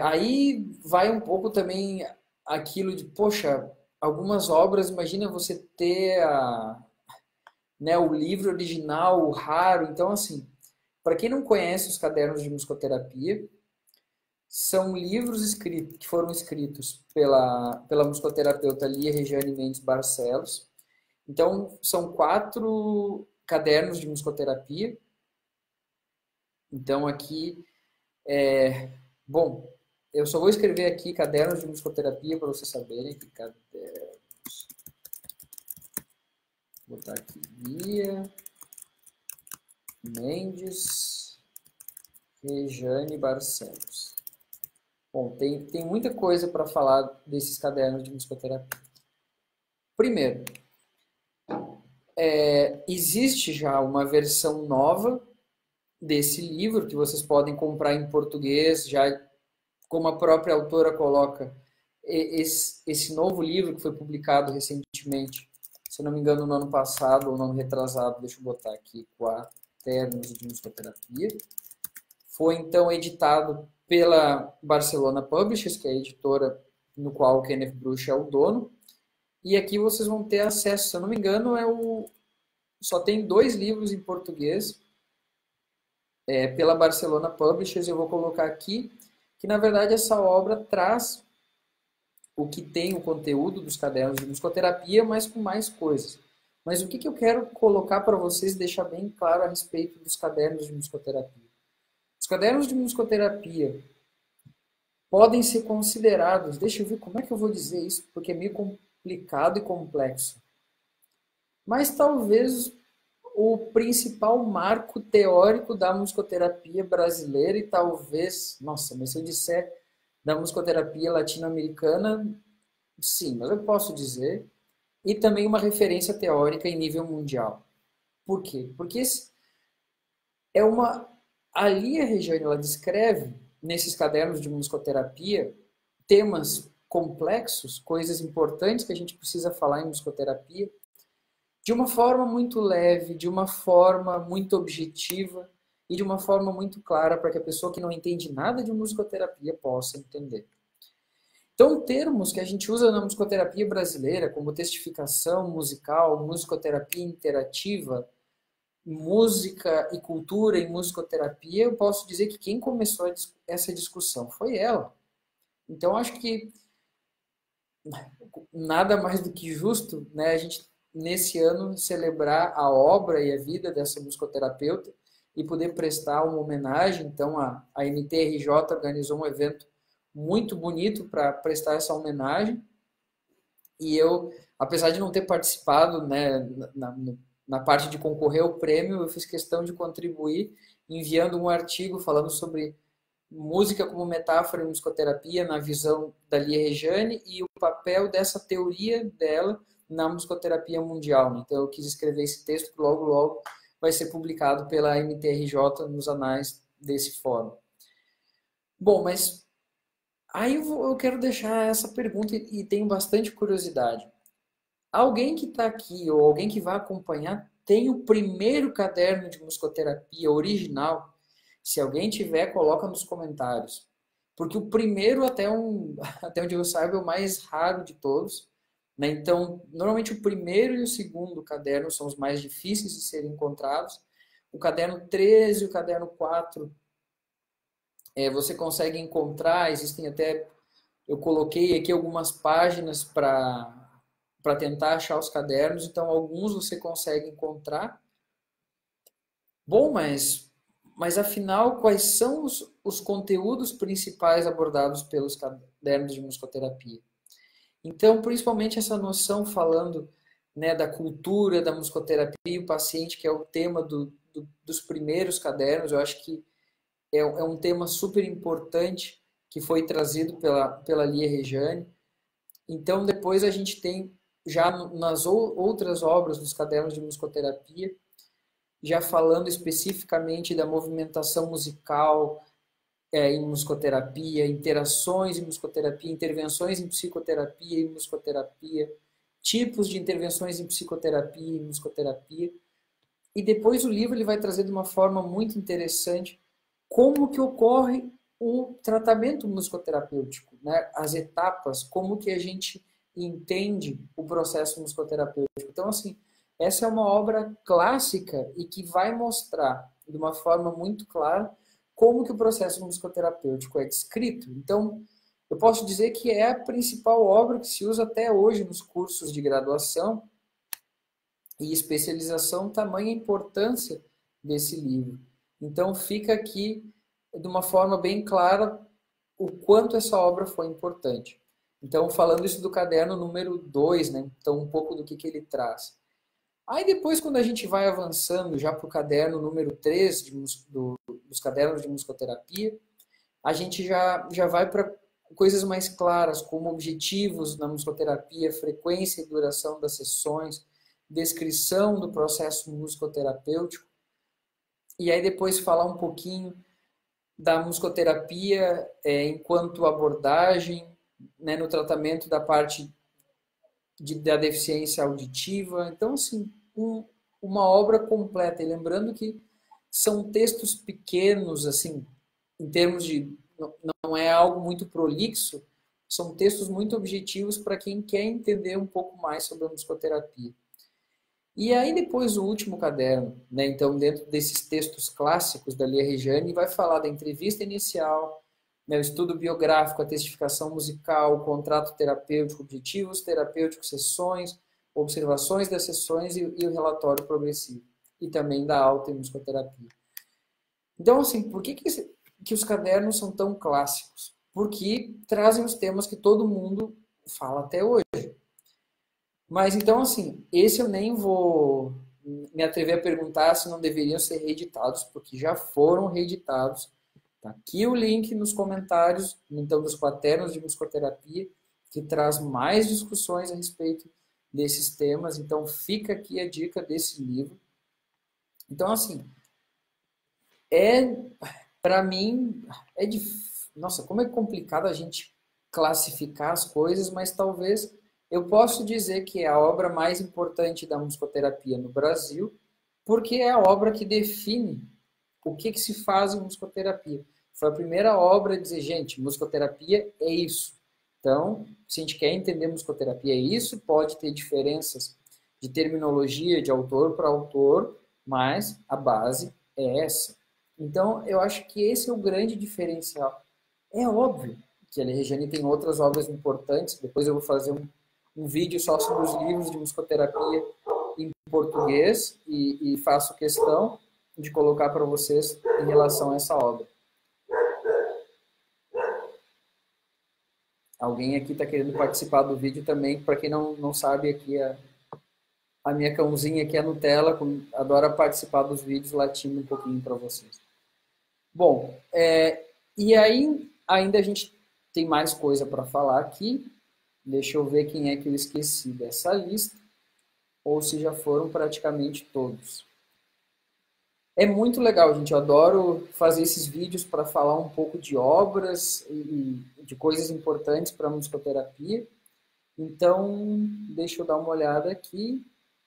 Aí vai um pouco também aquilo de, poxa, algumas obras, imagina você ter né, o livro original, o raro. Então, assim, para quem não conhece os cadernos de musicoterapia, são livros que foram escritos pela musicoterapeuta Lia Regiane Mendes Barcelos. Então, são 4 cadernos de musicoterapia. Então, aqui, bom, eu só vou escrever aqui cadernos de musicoterapia para vocês saberem. Vou botar aqui Lia Mendes Rejane Barcelos. Bom, tem muita coisa para falar desses cadernos de musicoterapia. Primeiro, existe já uma versão nova desse livro que vocês podem comprar em português, já como a própria autora coloca, esse novo livro que foi publicado recentemente, se não me engano no ano passado ou no ano retrasado, deixa eu botar aqui, Quadernos de Musicoterapia, foi então editado pela Barcelona Publishers, que é a editora no qual o Kenneth Bruce é o dono, e aqui vocês vão ter acesso, se eu não me engano, só tem 2 livros em português, pela Barcelona Publishers. Eu vou colocar aqui que, na verdade, essa obra traz o que tem o conteúdo dos cadernos de musicoterapia, mas com mais coisas. Mas o que eu quero colocar para vocês e deixar bem claro a respeito dos cadernos de musicoterapia? Os cadernos de musicoterapia podem ser considerados, deixa eu ver como é que eu vou dizer isso, porque é meio complicado e complexo. Mas talvez o principal marco teórico da musicoterapia brasileira e talvez, nossa, mas se eu disser da musicoterapia latino-americana, sim, mas eu posso dizer, e também uma referência teórica em nível mundial. Por quê? Porque ali a Regiane, ela descreve nesses cadernos de musicoterapia temas complexos, coisas importantes que a gente precisa falar em musicoterapia, de uma forma muito leve, de uma forma muito objetiva e de uma forma muito clara para que a pessoa que não entende nada de musicoterapia possa entender. Então, termos que a gente usa na musicoterapia brasileira, como testificação musical, musicoterapia interativa, música e cultura em musicoterapia, eu posso dizer que quem começou essa discussão foi ela. Então, acho que nada mais do que justo, né, a gente nesse ano celebrar a obra e a vida dessa musicoterapeuta e poder prestar uma homenagem. Então a MTRJ organizou um evento muito bonito para prestar essa homenagem, e eu, apesar de não ter participado, né, na parte de concorrer ao prêmio, eu fiz questão de contribuir enviando um artigo falando sobre música como metáfora em musicoterapia na visão da Lia Regiane e o papel dessa teoria dela na musicoterapia mundial. Então eu quis escrever esse texto que logo vai ser publicado pela MTRJ nos anais desse fórum. Bom, mas aí eu quero deixar essa pergunta e tenho bastante curiosidade. Alguém que está aqui ou alguém que vai acompanhar tem o primeiro caderno de musicoterapia original? Se alguém tiver, coloca nos comentários. Porque o primeiro, até onde eu saiba, é o mais raro de todos. Né? Então, normalmente o primeiro e o segundo caderno são os mais difíceis de serem encontrados. O caderno 13 e o caderno 4 você consegue encontrar, existem até, eu coloquei aqui algumas páginas para tentar achar os cadernos, então alguns você consegue encontrar. Bom, mas afinal, quais são os conteúdos principais abordados pelos cadernos de musicoterapia? Então, principalmente essa noção falando, né, da cultura da musicoterapia e o paciente, que é o tema dos primeiros cadernos, eu acho que é um tema super importante que foi trazido pela Lia Regiane. Então, depois a gente tem, já nas outras obras dos cadernos de musicoterapia, já falando especificamente da movimentação musical em musicoterapia, interações em musicoterapia, intervenções em psicoterapia e musicoterapia, tipos de intervenções em psicoterapia e musicoterapia. E depois o livro ele vai trazer de uma forma muito interessante como que ocorre o tratamento musicoterapêutico, né? As etapas, como que a gente entende o processo musicoterapêutico. Então, assim, essa é uma obra clássica e que vai mostrar de uma forma muito clara como que o processo musicoterapêutico é descrito. Então, eu posso dizer que é a principal obra que se usa até hoje nos cursos de graduação e especialização, tamanha a importância desse livro. Então, fica aqui de uma forma bem clara o quanto essa obra foi importante. Então, falando isso do caderno número 2, né? Então, um pouco do que ele traz. Aí depois, quando a gente vai avançando já para o caderno número 3 dos cadernos de musicoterapia, a gente já vai para coisas mais claras, como objetivos na musicoterapia, frequência e duração das sessões, descrição do processo musicoterapêutico, e aí depois falar um pouquinho da musicoterapia enquanto abordagem, né, no tratamento da parte da deficiência auditiva. Então, assim, uma obra completa. E lembrando que são textos pequenos, assim, em termos de... Não é algo muito prolixo, são textos muito objetivos para quem quer entender um pouco mais sobre a musicoterapia. E aí depois o último caderno, né? Então dentro desses textos clássicos da Lia Rejane, vai falar da entrevista inicial, né? O estudo biográfico, a testificação musical, o contrato terapêutico, objetivos terapêuticos, sessões, observações das sessões e o relatório progressivo. E também da alta em musicoterapia. Então, assim, por que os cadernos são tão clássicos? Porque trazem os temas que todo mundo fala até hoje. Mas então, assim, esse eu nem vou me atrever a perguntar se não deveriam ser reeditados, porque já foram reeditados. Tá aqui o link nos comentários, então, dos quaternos de musicoterapia, que traz mais discussões a respeito desses temas. Então, fica aqui a dica desse livro. Então, assim, para mim, nossa, como é complicado a gente classificar as coisas, mas talvez eu posso dizer que é a obra mais importante da musicoterapia no Brasil, porque é a obra que define o que se faz em musicoterapia. Foi a primeira obra a dizer, gente, musicoterapia é isso. Então, se a gente quer entender musicoterapia é isso, pode ter diferenças de terminologia de autor para autor, mas a base é essa. Então, eu acho que esse é o grande diferencial. É óbvio que a Regiane tem outras obras importantes, depois eu vou fazer um vídeo só sobre os livros de musicoterapia em português e faço questão de colocar para vocês em relação a essa obra. Alguém aqui está querendo participar do vídeo também, para quem não sabe, aqui a minha cãozinha aqui é Nutella, adora participar dos vídeos latindo um pouquinho para vocês. Bom, e aí ainda a gente tem mais coisa para falar aqui. Deixa eu ver quem é que eu esqueci dessa lista, ou se já foram praticamente todos. É muito legal, gente. Eu adoro fazer esses vídeos para falar um pouco de obras e de coisas importantes para a musicoterapia. Então, deixa eu dar uma olhada aqui.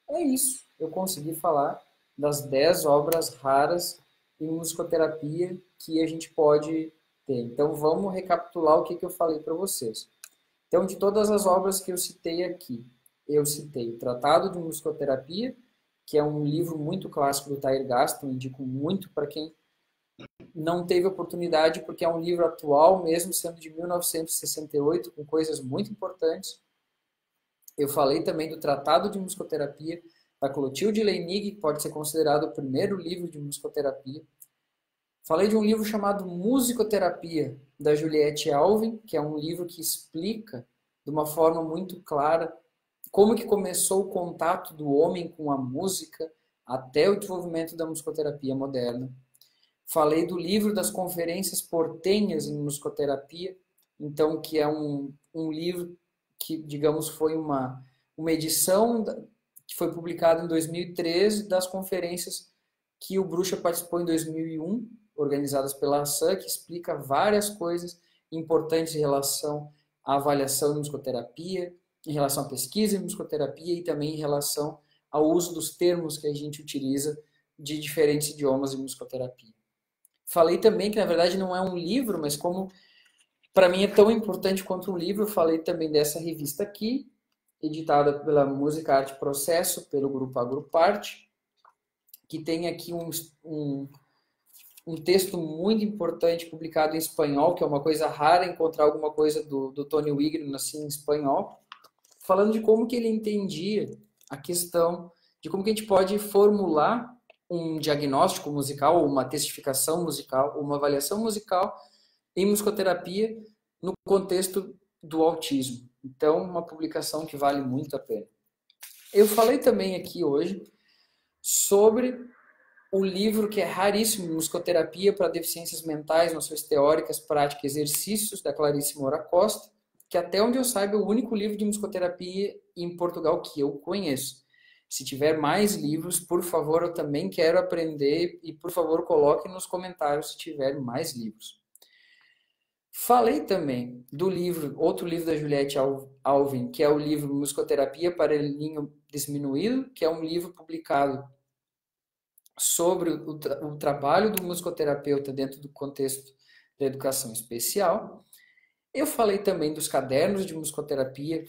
É isso. Eu consegui falar das 10 obras raras em musicoterapia que a gente pode ter. Então, vamos recapitular o que eu falei para vocês. Então, de todas as obras que eu citei aqui, eu citei o Tratado de Musicoterapia, que é um livro muito clássico do Tahir Gaston, indico muito para quem não teve oportunidade, porque é um livro atual, mesmo sendo de 1968, com coisas muito importantes. Eu falei também do Tratado de Musicoterapia, da Clotilde Leinig, que pode ser considerado o primeiro livro de musicoterapia. Falei de um livro chamado Musicoterapia, da Juliette Alvin, que é um livro que explica de uma forma muito clara como que começou o contato do homem com a música até o desenvolvimento da musicoterapia moderna. Falei do livro das conferências portenhas em musicoterapia, então que é um livro que, digamos, foi uma edição que foi publicada em 2013 das conferências que o Bruxa participou em 2001, organizadas pela ASAN, que explica várias coisas importantes em relação à avaliação em musicoterapia, em relação à pesquisa em musicoterapia e também em relação ao uso dos termos que a gente utiliza de diferentes idiomas em musicoterapia. Falei também que, na verdade, não é um livro, mas como para mim é tão importante quanto um livro, falei também dessa revista aqui, editada pela Música Arte Processo, pelo grupo Agruparte, que tem aqui um texto muito importante publicado em espanhol, que é uma coisa rara encontrar alguma coisa do Tony Wigner assim, em espanhol, falando de como que ele entendia a questão de como que a gente pode formular um diagnóstico musical, ou uma testificação musical, ou uma avaliação musical em musicoterapia no contexto do autismo. Então, uma publicação que vale muito a pena. Eu falei também aqui hoje sobre o livro que é raríssimo, Musicoterapia para Deficiências Mentais, Noções Teóricas, Práticas e Exercícios, da Clarice Moura Costa, que até onde eu saiba é o único livro de musicoterapia em Portugal que eu conheço. Se tiver mais livros, por favor, eu também quero aprender e, por favor, coloque nos comentários se tiver mais livros. Falei também do livro, outro livro da Juliette Alvin, que é o livro Musicoterapia para el Niño Disminuído, que é um livro publicado sobre o trabalho do musicoterapeuta dentro do contexto da educação especial. Eu falei também dos cadernos de musicoterapia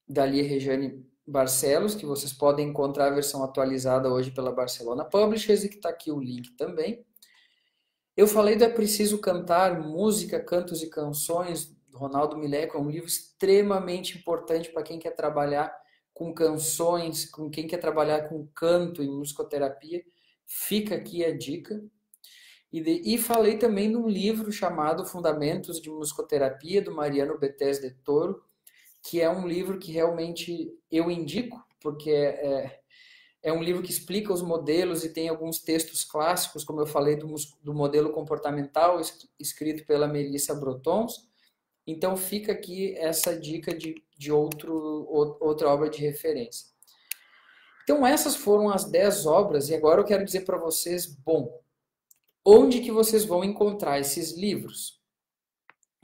da Lia Rejane Barcelos, que vocês podem encontrar a versão atualizada hoje pela Barcelona Publishers, e que está aqui o link também. Eu falei do É Preciso Cantar, Música, Cantos e Canções, do Ronaldo Mileco, é um livro extremamente importante para quem quer trabalhar com canções, com quem quer trabalhar com canto e musicoterapia. Fica aqui a dica. E falei também de um livro chamado Fundamentos de Musicoterapia, do Mariano Betés de Toro, que é um livro que realmente eu indico, porque é um livro que explica os modelos e tem alguns textos clássicos, como eu falei do modelo comportamental, escrito pela Melissa Brotons. Então fica aqui essa dica de outra obra de referência. Então essas foram as 10 obras, e agora eu quero dizer para vocês, bom, onde que vocês vão encontrar esses livros?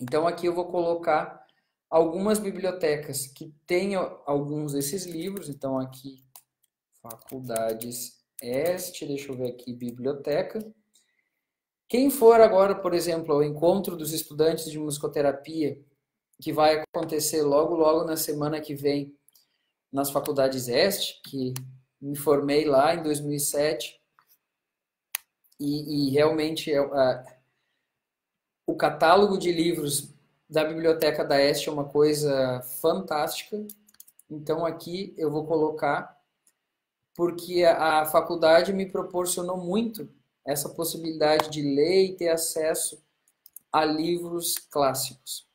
Então aqui eu vou colocar algumas bibliotecas que tenham alguns desses livros. Então aqui, Faculdades Este, deixa eu ver aqui, biblioteca. Quem for agora, por exemplo, ao encontro dos estudantes de musicoterapia, que vai acontecer logo na semana que vem, nas Faculdades Este, que me formei lá em 2007, e realmente o catálogo de livros da Biblioteca da Este é uma coisa fantástica. Então aqui eu vou colocar, porque a faculdade me proporcionou muito essa possibilidade de ler e ter acesso a livros clássicos.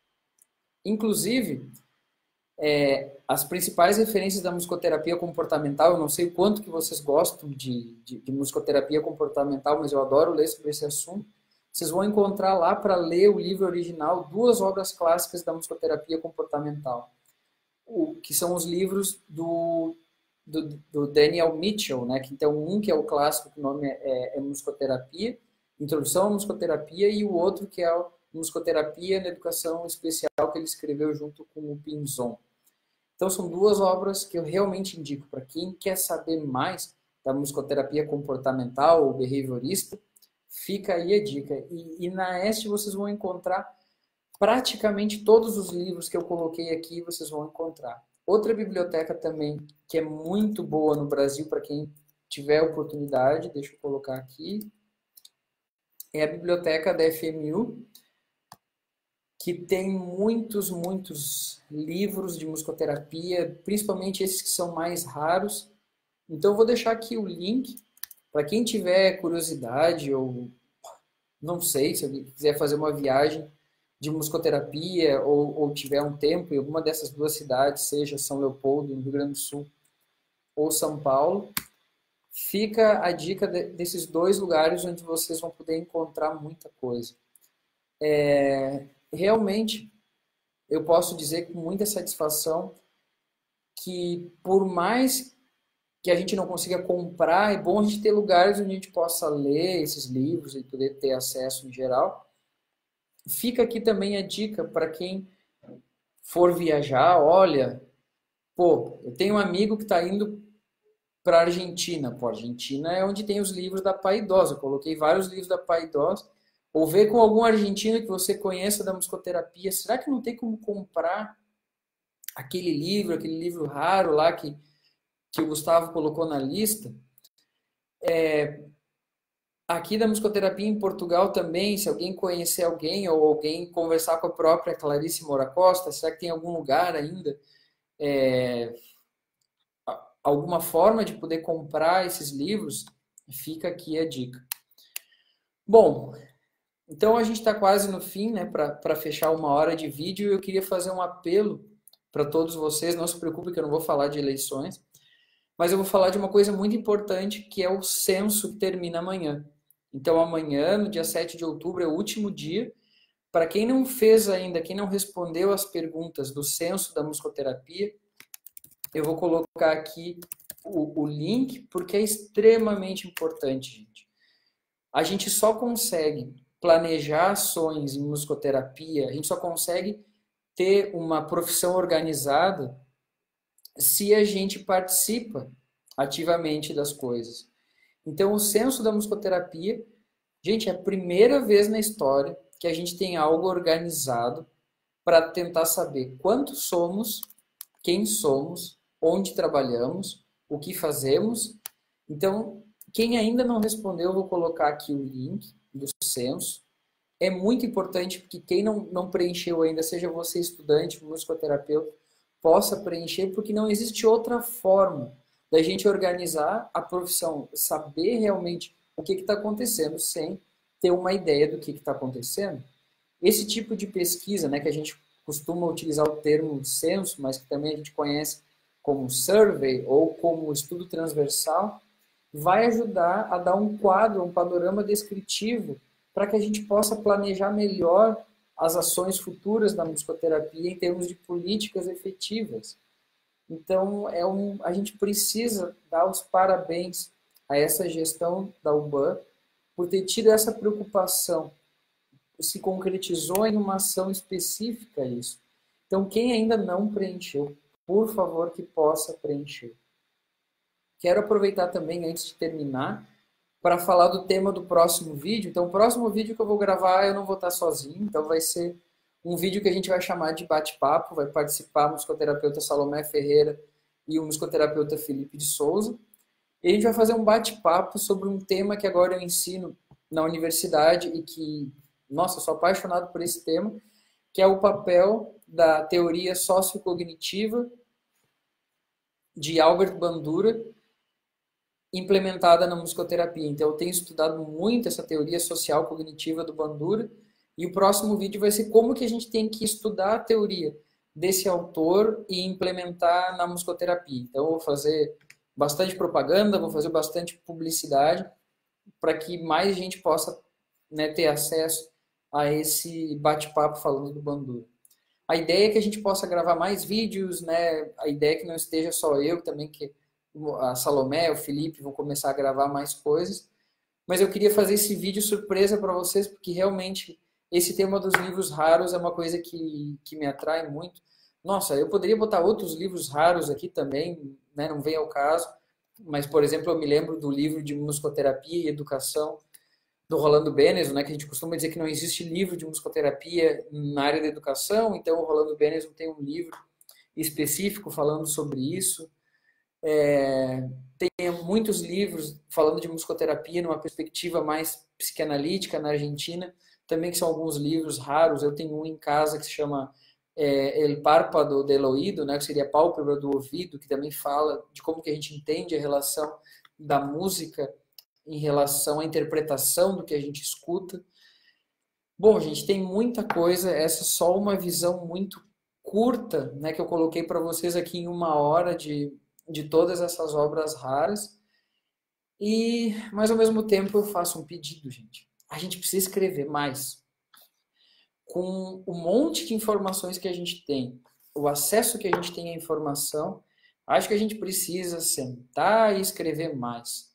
Inclusive, as principais referências da musicoterapia comportamental, eu não sei o quanto que vocês gostam de musicoterapia comportamental, mas eu adoro ler sobre esse assunto. Vocês vão encontrar lá, para ler o livro original, 2 obras clássicas da musicoterapia comportamental, que são os livros do Daniel Mitchell, né? Então, um que é o clássico, que o nome é Musicoterapia, Introdução à Musicoterapia, e o outro que é Musicoterapia na Educação Especial, que ele escreveu junto com o Pinzon. Então, são 2 obras que eu realmente indico para quem quer saber mais da musicoterapia comportamental ou behaviorista. Fica aí a dica. E na Este vocês vão encontrar praticamente todos os livros que eu coloquei aqui, vocês vão encontrar. Outra biblioteca também que é muito boa no Brasil, para quem tiver oportunidade, deixa eu colocar aqui, é a biblioteca da FMU, que tem muitos livros de musicoterapia, principalmente esses que são mais raros. Então eu vou deixar aqui o link, para quem tiver curiosidade, ou não sei, se alguém quiser fazer uma viagem de musicoterapia, ou tiver um tempo em alguma dessas 2 cidades, seja São Leopoldo, no Rio Grande do Sul, ou São Paulo, fica a dica desses 2 lugares onde vocês vão poder encontrar muita coisa. Realmente, eu posso dizer com muita satisfação que, por mais que a gente não consiga comprar, é bom a gente ter lugares onde a gente possa ler esses livros e poder ter acesso em geral. Fica aqui também a dica para quem for viajar. Olha, eu tenho um amigo que está indo para a Argentina. A Argentina é onde tem os livros da Paidós. Eu coloquei vários livros da Paidós. Ou ver com algum argentino que você conheça da musicoterapia. Será que não tem como comprar aquele livro raro lá que o Gustavo colocou na lista? Aqui da musicoterapia em Portugal também, se alguém conhecer alguém ou alguém conversar com a própria Clarice Moura Costa, será que tem algum lugar ainda, alguma forma de poder comprar esses livros? Fica aqui a dica. Bom, então a gente está quase no fim, né, para fechar 1 hora de vídeo, e eu queria fazer um apelo para todos vocês. Não se preocupe que eu não vou falar de eleições, Mas eu vou falar de uma coisa muito importante, que é o censo que termina amanhã. Então, amanhã, no dia 7 de outubro, é o último dia. Para quem não fez ainda, quem não respondeu as perguntas do censo da musicoterapia, eu vou colocar aqui o link, porque é extremamente importante, gente. A gente só consegue planejar ações em musicoterapia, a gente só consegue ter uma profissão organizada se a gente participa ativamente das coisas. Então, o censo da musicoterapia, gente, é a primeira vez na história que a gente tem algo organizado para tentar saber quantos somos, quem somos, onde trabalhamos, o que fazemos. Então, quem ainda não respondeu, eu vou colocar aqui o link do censo. É muito importante porque quem não preencheu ainda, seja você estudante, musicoterapeuta, possa preencher, porque não existe outra forma da gente organizar a profissão, saber realmente o que está acontecendo sem ter uma ideia do que está acontecendo. Esse tipo de pesquisa, né, que a gente costuma utilizar o termo censo, mas que também a gente conhece como survey ou como estudo transversal, vai ajudar a dar um quadro, um panorama descritivo para que a gente possa planejar melhor as ações futuras da musicoterapia em termos de políticas efetivas. Então, a gente precisa dar os parabéns a essa gestão da UBAN por ter tido essa preocupação. Se concretizou em uma ação específica isso. Então, quem ainda não preencheu, por favor, que possa preencher. Quero aproveitar também, antes de terminar, para falar do tema do próximo vídeo. Então, o próximo vídeo que eu vou gravar, eu não vou estar sozinho, então vai ser um vídeo que a gente vai chamar de bate-papo, vai participar a musicoterapeuta Salomé Ferreira e o musicoterapeuta Felipe de Souza. E a gente vai fazer um bate-papo sobre um tema que agora eu ensino na universidade e que, nossa, eu sou apaixonado por esse tema, que é o papel da teoria sociocognitiva de Albert Bandura implementada na musicoterapia. Então, eu tenho estudado muito essa teoria social cognitiva do Bandura e o próximo vídeo vai ser como que a gente tem que estudar a teoria desse autor e implementar na musicoterapia. Então, eu vou fazer bastante propaganda, vou fazer bastante publicidade para que mais gente possa, né, ter acesso a esse bate-papo falando do Bandura. A ideia é que a gente possa gravar mais vídeos, né? A ideia é que não esteja só eu, também que a Salomé, o Felipe vão começar a gravar mais coisas. Mas eu queria fazer esse vídeo surpresa para vocês, porque realmente esse tema dos livros raros é uma coisa que me atrai muito. Nossa, eu poderia botar outros livros raros aqui também, né? Não vem ao caso. Mas, por exemplo, eu me lembro do livro de musicoterapia e educação do Rolando Benes, né, que a gente costuma dizer que não existe livro de musicoterapia na área da educação, então o Rolando Benes tem um livro específico falando sobre isso. Tem muitos livros falando de musicoterapia numa perspectiva mais psicanalítica na Argentina, também que são alguns livros raros. Eu tenho um em casa que se chama El Párpado del Oído, né, que seria a pálpebra do ouvido, que também fala de como que a gente entende a relação da música em relação à interpretação do que a gente escuta. Bom, gente, tem muita coisa, essa é só uma visão muito curta, né, que eu coloquei para vocês aqui em uma hora de todas essas obras raras. Mas ao mesmo tempo eu faço um pedido, gente. A gente precisa escrever mais. Com o monte de informações que a gente tem, o acesso que a gente tem à informação, acho que a gente precisa sentar e escrever mais.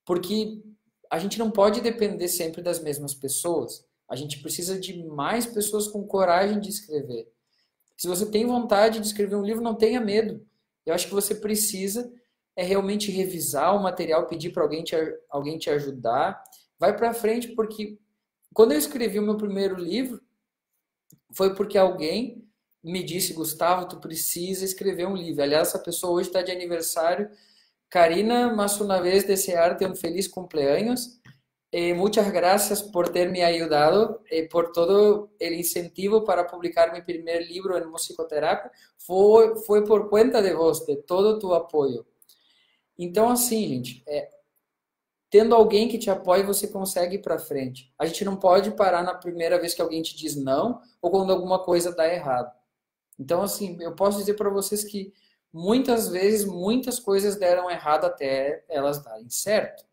Porque a gente não pode depender sempre das mesmas pessoas. A gente precisa de mais pessoas com coragem de escrever. Se você tem vontade de escrever um livro, não tenha medo. Eu acho que você precisa realmente revisar o material, pedir para alguém te ajudar. Vai para frente, porque quando eu escrevi o meu primeiro livro, foi porque alguém me disse, Gustavo, tu precisa escrever um livro. Aliás, essa pessoa hoje está de aniversário. Karina, más una vez desearte un feliz cumpleaños. Muchas gracias por terme ayudado, por todo el incentivo para publicar mi primer libro en musicoterapia. Foi por conta de vos, de todo tu apoio. Então, assim, gente, tendo alguém que te apoie, você consegue ir para frente. A gente não pode parar na primeira vez que alguém te diz não ou quando alguma coisa dá errado. Então, assim, eu posso dizer para vocês que muitas vezes muitas coisas deram errado até elas darem certo.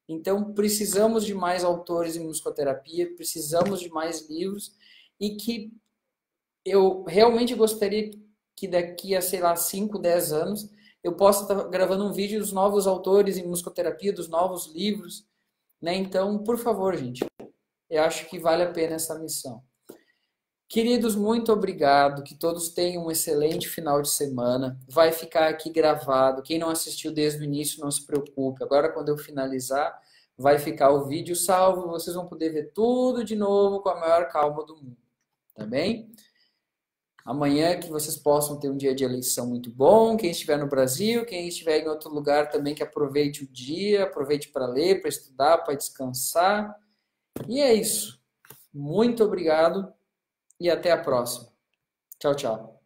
Então, precisamos de mais autores em musicoterapia, precisamos de mais livros e que eu realmente gostaria que daqui a, sei lá, 5, 10 anos eu possa estar gravando um vídeo dos novos autores em musicoterapia, dos novos livros, né? Então, por favor, gente, eu acho que vale a pena essa missão. Queridos, muito obrigado. Que todos tenham um excelente final de semana. Vai ficar aqui gravado. Quem não assistiu desde o início, não se preocupe. Agora, quando eu finalizar, vai ficar o vídeo salvo. Vocês vão poder ver tudo de novo com a maior calma do mundo. Tá bem? Amanhã que vocês possam ter um dia de eleição muito bom. Quem estiver no Brasil, quem estiver em outro lugar também que aproveite o dia, aproveite para ler, para estudar, para descansar. E é isso. Muito obrigado e até a próxima. Tchau, tchau.